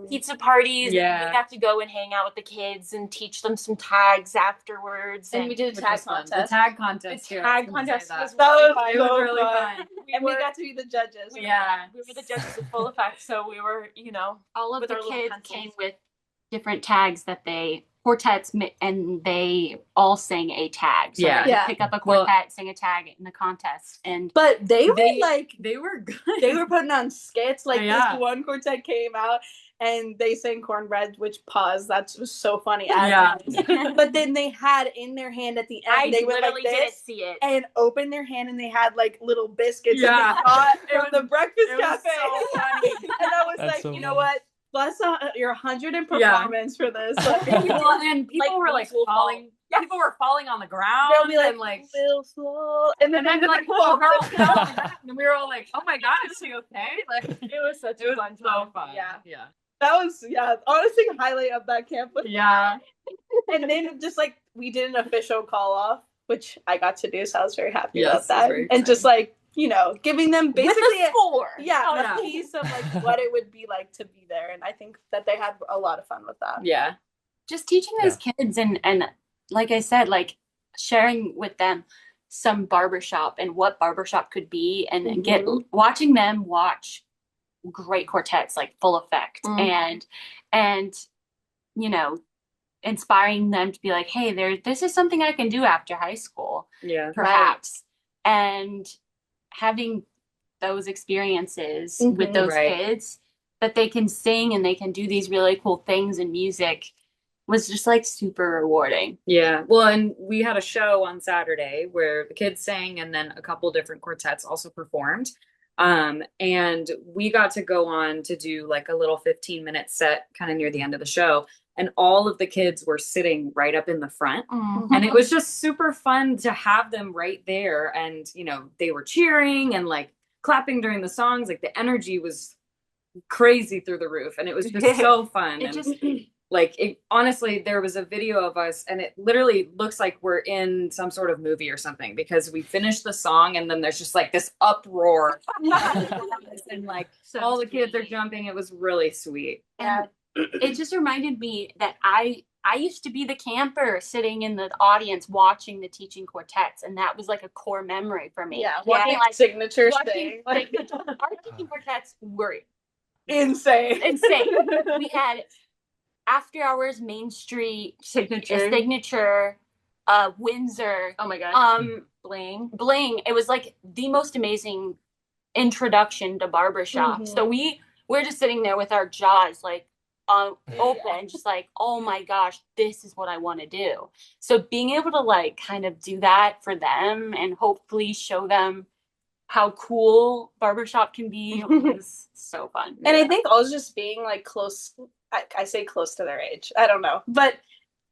pizza parties. Yeah. And we got to go and hang out with the kids and teach them some tags afterwards. And we did a tag contest. The tag contest. The tag contest was really fun. And we got to be the judges. We were the judges of Full Effect, so we were, all of with the our little kids pencils. came with different tags that quartets, and they all sang a tag. So Yeah. they could pick up a quartet, sing a tag in the contest, and But they were good. they were putting on skits. Like Yeah. this one quartet came out and they sang Cornbread, which that was so funny. Yeah. But then they had in their hand at the end, I they went literally like didn't this see it. and opened their hand and they had like little biscuits Yeah. and they got from was- the breakfast it was cafe. so funny. And I was That's like, so you know funny. what? Bless your 100 in Yeah. performance for this. Like, Well, and people were like will fall. falling. People were falling on the ground. they'll be like, and like Will Fall. And then and they then just like, oh girl, get on the ground. And we were all like, oh my god, is she okay? Like, It was such it a was fun so time. fun. Yeah. Yeah. that was honestly highlight of that camp was Yeah. and then just like we did an official call off, which I got to do, so I was very happy Yes, about it was that. very And just like, giving them basically With a score. a yeah. piece of like what it would be like to be there. And I think that they had a lot of fun with that. Yeah. just teaching those kids and like I said, like sharing with them some barbershop and what barbershop could be, and watching them watch great quartets like Full Effect and inspiring them to be like, hey, this is something I can do after high school, Yeah. perhaps. And having those experiences with those kids that they can sing and they can do these really cool things in music was just like super rewarding. Yeah. Well, and we had a show on Saturday where the kids sang and then a couple different quartets also performed. And we got to go on to do like a little 15-minute set kind of near the end of the show. And all of the kids were sitting right up in the front. And it was just super fun to have them right there. And, they were cheering and like clapping during the songs. Like the energy was crazy through the roof. And it was just so fun. Honestly, there was a video of us and it literally looks like we're in some sort of movie or something, because we finished the song and then there's just like this uproar and like all the kids are jumping. It was really sweet. And it just reminded me that I used to be the camper sitting in the audience watching the teaching quartets, and that was like a core memory for me. Watching like signatures watching, thing. like, our teaching quartets were Insane. We had After Hours, Main Street, Signature, Windsor. Oh my gosh. Bling. It was like the most amazing introduction to barbershop. So we're just sitting there with our jaws like open, just like, oh my gosh, this is what I want to do. So being able to like kind of do that for them and hopefully show them how cool barbershop can be was so fun. And I think also just being like close, I say close to their age. I don't know. But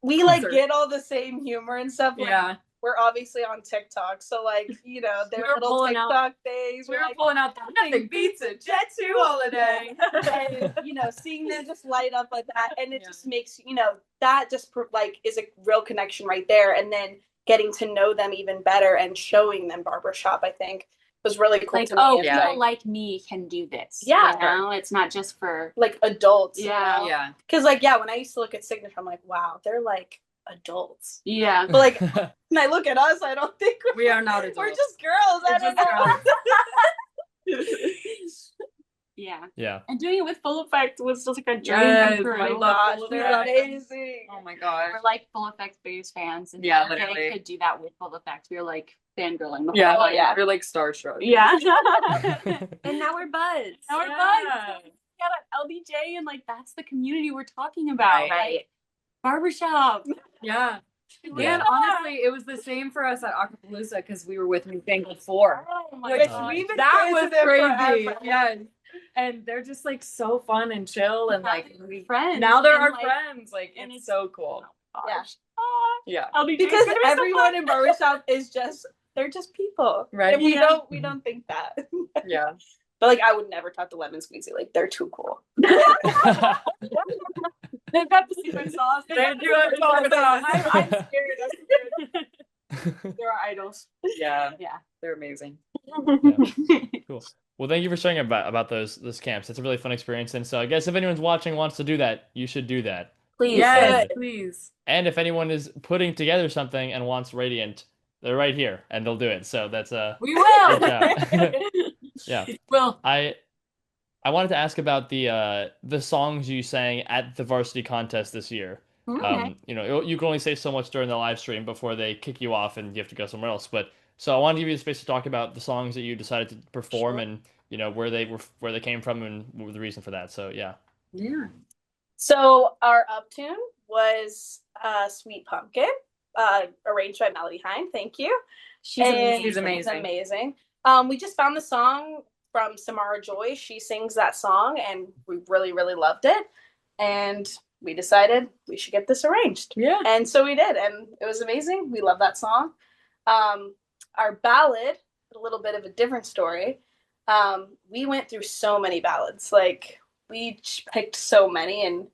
we like get all the same humor and stuff. Like, we're obviously on TikTok. So like, their little TikTok things. We were pulling out the nothing beats a Jet 2 holiday. And, seeing them just light up like that. And it just makes, that just like is a real connection right there. And then getting to know them even better and showing them barbershop, I think, was really cool like, to me. People like me can do this. Yeah. It's not just for like adults. Yeah. Because when I used to look at Signature, I'm like, wow, they're like adults. Yeah. But like when I look at us, I don't think we are not adults. We're just girls. I don't know. Yeah. And doing it with Full Effect was just like a dream come true. I love Full they're Effect. amazing. Oh my gosh. We're like Full Effect biggest fans. And literally. they could do that with Full Effect. We were like fangirling. We're like starstruck. Yeah. And now we're buds. Now we're buds. out at LDJ, and like that's the community we're talking about, Right. Like, barbershop. Yeah. Yeah. And honestly, it was the same for us at Acapulco because we were with New Fangled 4. Oh my Which God. we've been that friends was with them crazy. forever. Yes. And they're just like so fun and chill and like Friends. now they're and, our like, friends. Like and it's it's- so cool. Yeah. Yeah. LDJ Because gonna be so everyone fun. in barbershop is just they're just people. Right. And we Yeah. don't think that. Yeah. But like I would never talk to Lemon Squeezy. Like they're too cool. They've got the secret sauce. They do have the secret sauce. I'm scared. I'm scared. They're our idols. Yeah. Yeah. They're amazing. Cool. Well, thank you for sharing about those camps. It's a really fun experience. And so I guess if anyone's watching wants to do that, you should do that. Please. Yes, Good. please. And if anyone is putting together something and wants Radiant, they're right here and they'll do it. So that's We will. Good job. Yeah. Will. I wanted to ask about the songs you sang at the varsity contest this year. Okay. You know, you can only say so much during the live stream before they kick you off and you have to go somewhere else. But so I want to give you the space to talk about the songs that you decided to perform and you know where they came from and what was the reason for that. So yeah. Yeah. So our up tune was Sweet Pumpkin, arranged by Melody Hine. Thank you. She's And amazing. She's amazing. We just found the song from Samara Joy. She sings that song and we really, really loved it. And we decided we should get this arranged. Yeah. And so we did, and it was amazing. We love that song. Our ballad, a little bit of a different story. We went through so many ballads. Like we picked so many and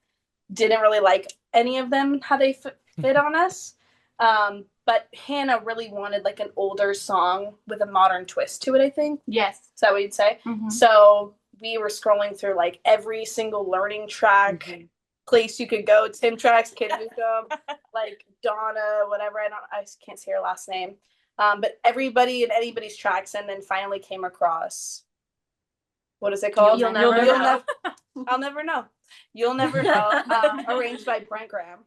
didn't really like any of them how they fit on us. But Hannah really wanted like an older song with a modern twist to it, I think. Yes. Is that what you'd say? Mhm. So we were scrolling through like every single learning track place you could go. Tim Tracks, Kid Nukem, like Donna, whatever. I can't say her last name. But everybody and anybody's tracks, and then finally came across. What is it called? You'll Never Know. I'll never know. You'll Never Know. Arranged by Brent Graham.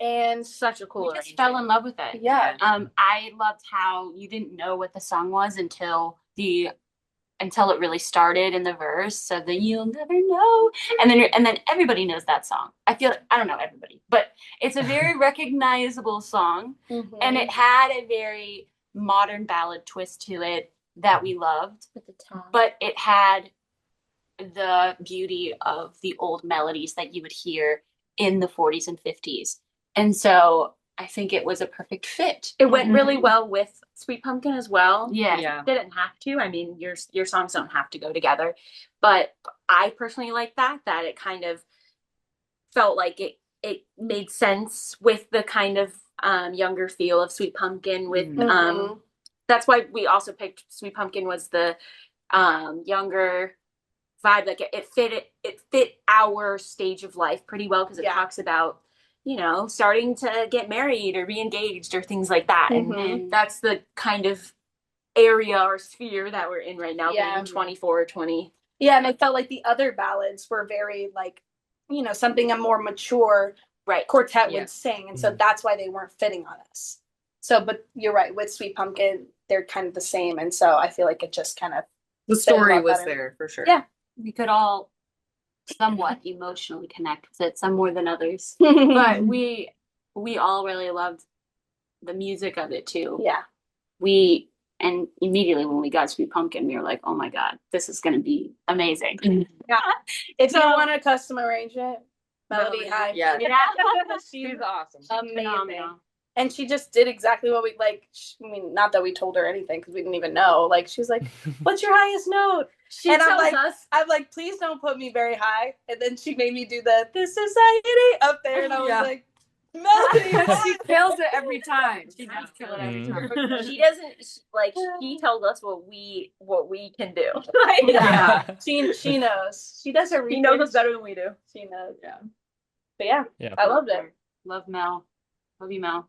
And Such a cool We just arrangement. fell in love with it. yeah, I loved how you didn't know what the song was until it really started in the verse. So then you'll never know, and then everybody knows that song. I don't know everybody, but it's a very recognizable song, and it had a very modern ballad twist to it that we loved. With the tongue. But it had the beauty of the old melodies that you would hear in the 40s and 50s. And so I think it was a perfect fit. It went really well with Sweet Pumpkin as well. Yeah. Yeah. Didn't have to. I mean, your songs don't have to go together. But I personally like that it kind of felt like it made sense with the kind of younger feel of Sweet Pumpkin with that's why we also picked Sweet Pumpkin was the younger vibe. Like it fit our stage of life pretty well because it talks about, you know, starting to get married or be engaged or things like that. And that's the kind of area or sphere that we're in right now, being 24 or 20. Yeah, and I felt like the other ballads were very like, you know, something a more mature quartet would sing. And so that's why they weren't fitting on us. So, but you're right, with Sweet Pumpkin, they're kind of the same. And so I feel like it just kind of The story was there for sure. Yeah. We could all somewhat emotionally connect with it, some more than others. But we all really loved the music of it too. Yeah. And immediately when we got Sweet Pumpkin, we were like, oh my God, this is going to be amazing. Yeah. If you want a custom arrangement, Melody High. Yeah. She's awesome. amazing. Phenomenal. And she just did exactly what we like. I mean, not that we told her anything because we didn't even know. Like, she's like, "What's your highest note?" She And tells I'm us. like, "Please don't put me very high." And then she made me do the "This Society" up there, and I was like, "Melody." She kills it every time. She does kill it every time. She doesn't like. She tells us what we can do. Yeah. She knows. She does her. She knows us better than we do. She knows. Yeah. But yeah, Yeah. I loved it. Love Mel. Love you, Mel.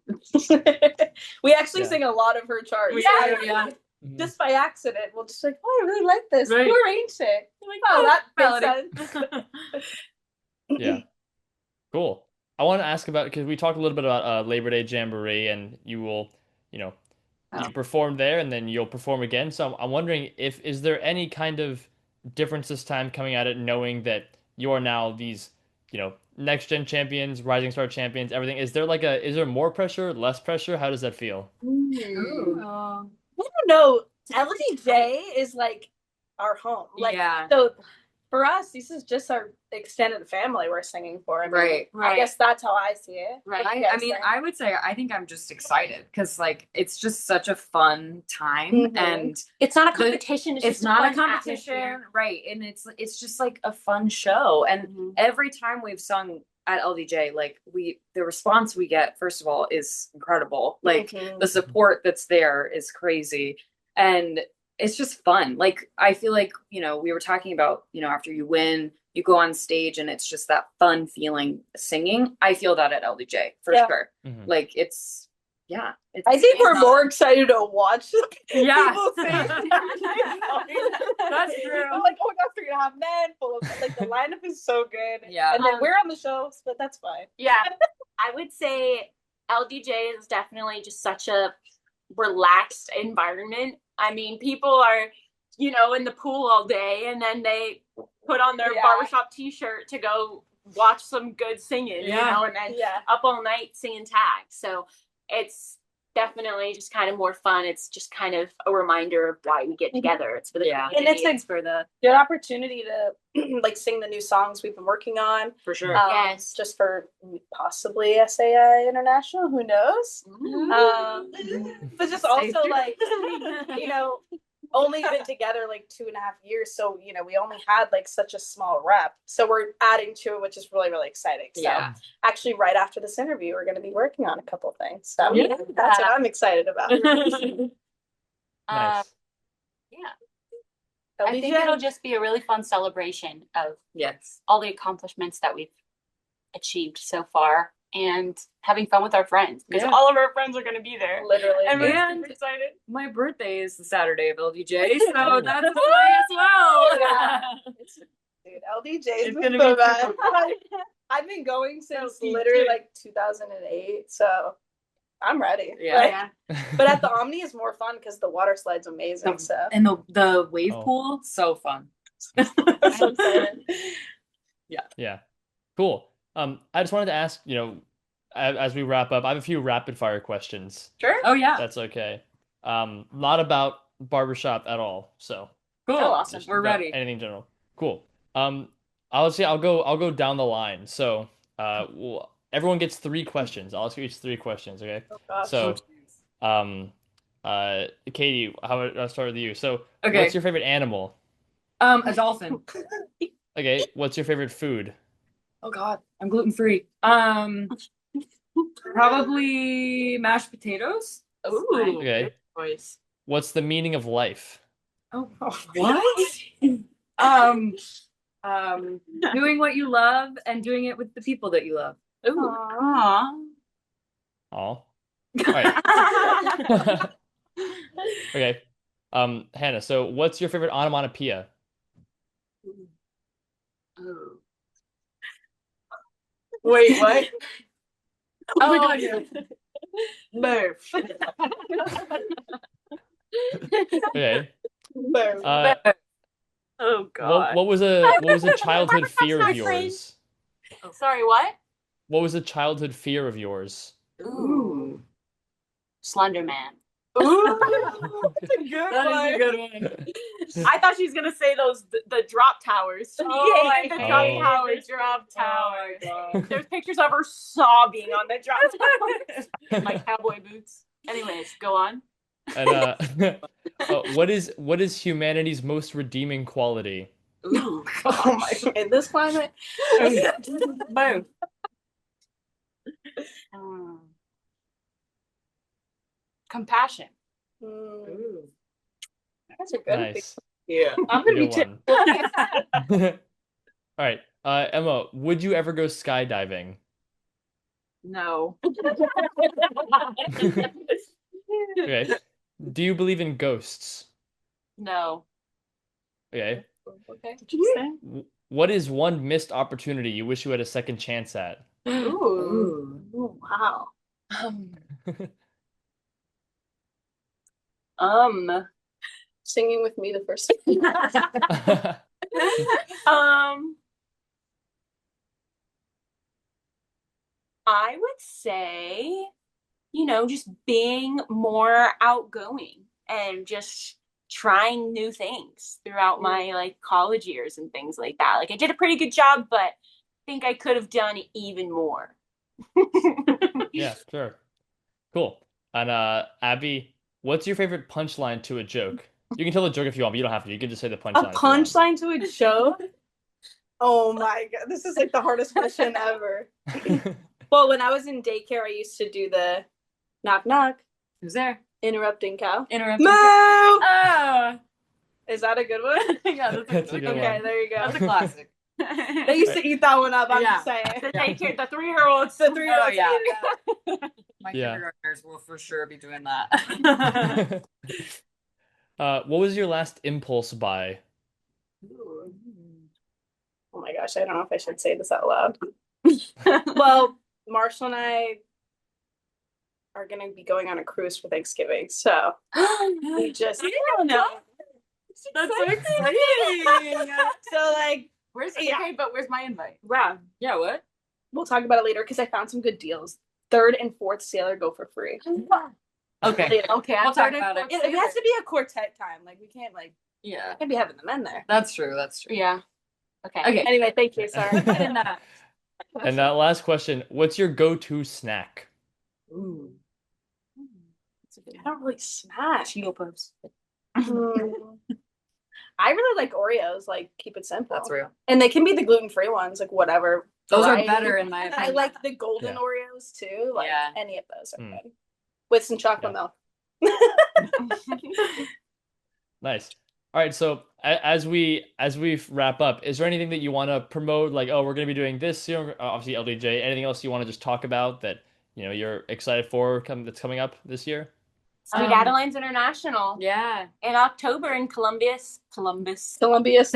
We actually Yeah. sing a lot of her charts. Yeah. Just by accident, we'll just like, "Oh, I really like this. Right. Who arranged it?" I'm like, "Oh, that makes sense." Yeah. Cool. I want to ask about, because we talked a little bit about Labor Day Jamboree, and you will, you perform there and then you'll perform again. So I'm wondering is there any kind of difference this time coming at it, knowing that you are now these, next gen champions, Rising Star champions, everything? Is there more pressure, less pressure? How does that feel? I don't know. LDJ is like our home. Like, Yeah. so for us, this is just our extended family we're singing for. I mean, Right. I guess that's how I see it. Right. What do you I guys mean, think? I would say I think I'm just excited because like it's just such a fun time Mhm. and It's not a competition. it's just not a fun competition, atmosphere. right? And it's just like a fun show. And Mhm. every time we've sung at LDJ, like the response we get, first of all, is incredible. Like Mhm. the support that's there is crazy. And it's just fun. Like I feel like, we were talking about, after you win, you go on stage and it's just that fun feeling singing. I feel that at LDJ for Yeah. sure. Mhm. Like it's I think we're more excited to watch Yeah. people sing. That's true. I'm like, oh my god, 3.5 men full of like the lineup is so good. Yeah. And then we're on the show, but that's fine. Yeah, I would say LDJ is definitely just such a relaxed environment. I mean, people are, in the pool all day and then they put on their Yeah. barbershop t-shirt to go watch some good singing, Yeah. and then Yeah. up all night singing tags. So it's definitely just kind of more fun. It's just kind of a reminder of why we get together. It's for the Yeah. community. And it's for the Good opportunity to like sing the new songs we've been working on. For sure. Yes. Just for possibly SAI International, who knows? But just also like, only been together like 2.5 years. So, we only had like such a small rep. So we're adding to it, which is really, really exciting. So Yeah. actually right after this interview, we're going to be working on a couple things. So Yeah. that's what I'm excited about. Nice. Yeah. I think LDJ? it'll just be a really fun celebration of Yes. all the accomplishments that we've achieved so far and having fun with our friends because Yeah. all of our friends are going to be there. Literally. And we're And- super excited. My birthday is the Saturday of LDJ, so that's fun as well. Yeah. Dude, LDJ is It's gonna so be bad. super I've been going since cute, literally too. like 2008, so I'm ready. Yeah. Like, but at the Omni is more fun because the water slide's amazing. So And the wave Oh. pool, so fun. I'm so excited. Yeah. Cool. I just wanted to ask, as we wrap up, I have a few rapid fire questions. Sure. Oh yeah. That's okay. Not about barbershop at all. So Cool. Oh, awesome. just We're about ready. anything general. Cool. I'll go down the line. So everyone gets 3 questions. I'll ask you each 3 questions, okay? Oh, gosh. So Katie, I'll start with you. So Okay. what's your favorite animal? A dolphin. Okay, what's your favorite food? Oh God, I'm gluten free. Probably mashed potatoes. Ooh. Okay. Choice. What's the meaning of life? Oh, what? Doing what you love and doing it with the people that you love. Ooh. Aww. Aw. All right. Okay. Hannah, so what's your favorite onomatopoeia? Oh. Wait, what? Oh my God. Murph. Okay. Boom. Oh God. What was a childhood fear of my friend. yours? Sorry, what? What was a childhood fear of yours? Ooh. Slender Man. Ooh, that's a good That one. is a good one. I thought she was gonna say the drop towers. Oh Yeah, my the God. drop towers, drop towers. There's pictures of her sobbing on the drop towers, like cowboy boots. Anyways, go on. And what is humanity's most redeeming quality? Ooh. Oh my! In this climate, Boom. Compassion. That's a good. Nice. Yeah. I'm gonna be Good one. All right. Emma, would you ever go skydiving? No. Okay. Do you believe in ghosts? No. Okay. Okay. What is one missed opportunity you wish you had a second chance at? Ooh. Oh, wow. Um. Singing with me the first time. I would say, just being more outgoing and just trying new things throughout my like college years and things like that. Like I did a pretty good job, but I think I could have done even more. Yeah, sure. Cool. And Abby, what's your favorite punchline to a joke? You can tell the joke if you want, but you don't have to. You can just say the A punchline. punchline to a joke? Oh my god, this is like the hardest question ever. Well, when I was in daycare, I used to do the knock knock, Who's there? interrupting cow. Interrupting. Moo! Oh, Is that a good one? yeah, That's a good Okay, one. there you go. That's a classic. They used to eat that one up, I'm Yeah. just saying. The daycare, the 3-year-olds. The 3-year-olds yeah. ate it up. My Yeah. kindergartners will for sure be doing that. What was your last impulse buy? Oh my gosh, I don't know if I should say this out loud. Well, Marshall and I are going to be going on a cruise for Thanksgiving, so we just I don't know. That's so exciting. So like Okay, but where's my invite? Wow. Yeah, what? we'll talk about it later because I found some good deals. 3rd and 4th sailor go for free. Okay. Later. Okay, We'll I'm talk started. about it. It has to be a quartet time. Like we can't Yeah. be having the men there. That's true. That's true. Yeah. Okay. Okay. Anyway, thank you. Sorry. And that. And that last question, what's your go-to snack? Ooh. I don't really snack. Cheeto Puffs. I really like Oreos. Like keep it simple. That's real. And they can be the gluten-free ones, like whatever. Those variety. are better in my I opinion. like the golden Yeah. Oreos too. Like Yeah. any of those are Mm. good. With some chocolate milk. Nice. All right, so as we wrap up, is there anything that you want to promote? Like, oh, we're going to be doing this soon. Obviously, LDJ. Anything else you want to just talk about that you're excited for that's coming up this year? Sweet Adelines International Yeah. in October in Columbus, Columbia. Columbus.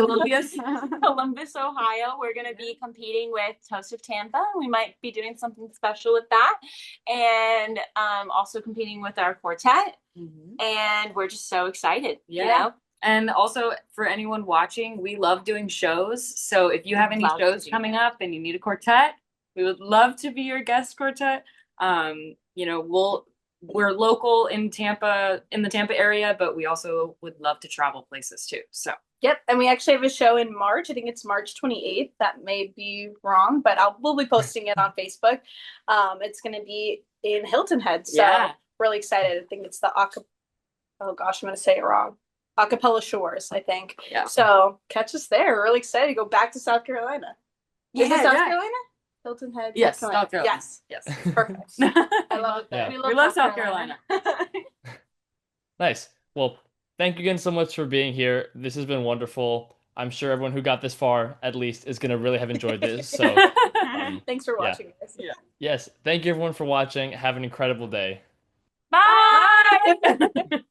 Columbus, Ohio. We're going to be competing with Toast of Tampa. We might be doing something special with that. And also competing with our quartet. And we're just so excited. Yeah. And also for anyone watching, we love doing shows. So if you have any Love to shows do coming up and you need a quartet, we would love to be your guest quartet. We're local in Tampa, in the Tampa area, but we also would love to travel places too. So Yep, and we actually have a show in March. I think it's March 28th. That may be wrong, but we'll be posting it on Facebook. It's going to be in Hilton Head, so Yeah. really excited. I think it's the oh gosh, I'm going to say it wrong. Acapella Shores, I think. Yeah. So catch us there. We're really excited to go back to South Carolina. Is it South yeah. Carolina? Hilton Head. Yes, South South Carolina. Yes. Yes. Perfect. I love it. Yeah. We love South Carolina. Nice. Well, thank you again so much for being here. This has been wonderful. I'm sure everyone who got this far, at least, is going to really have enjoyed this. So, Thanks for watching, guys. Yeah. yes, thank you everyone for watching. Have an incredible day. Bye.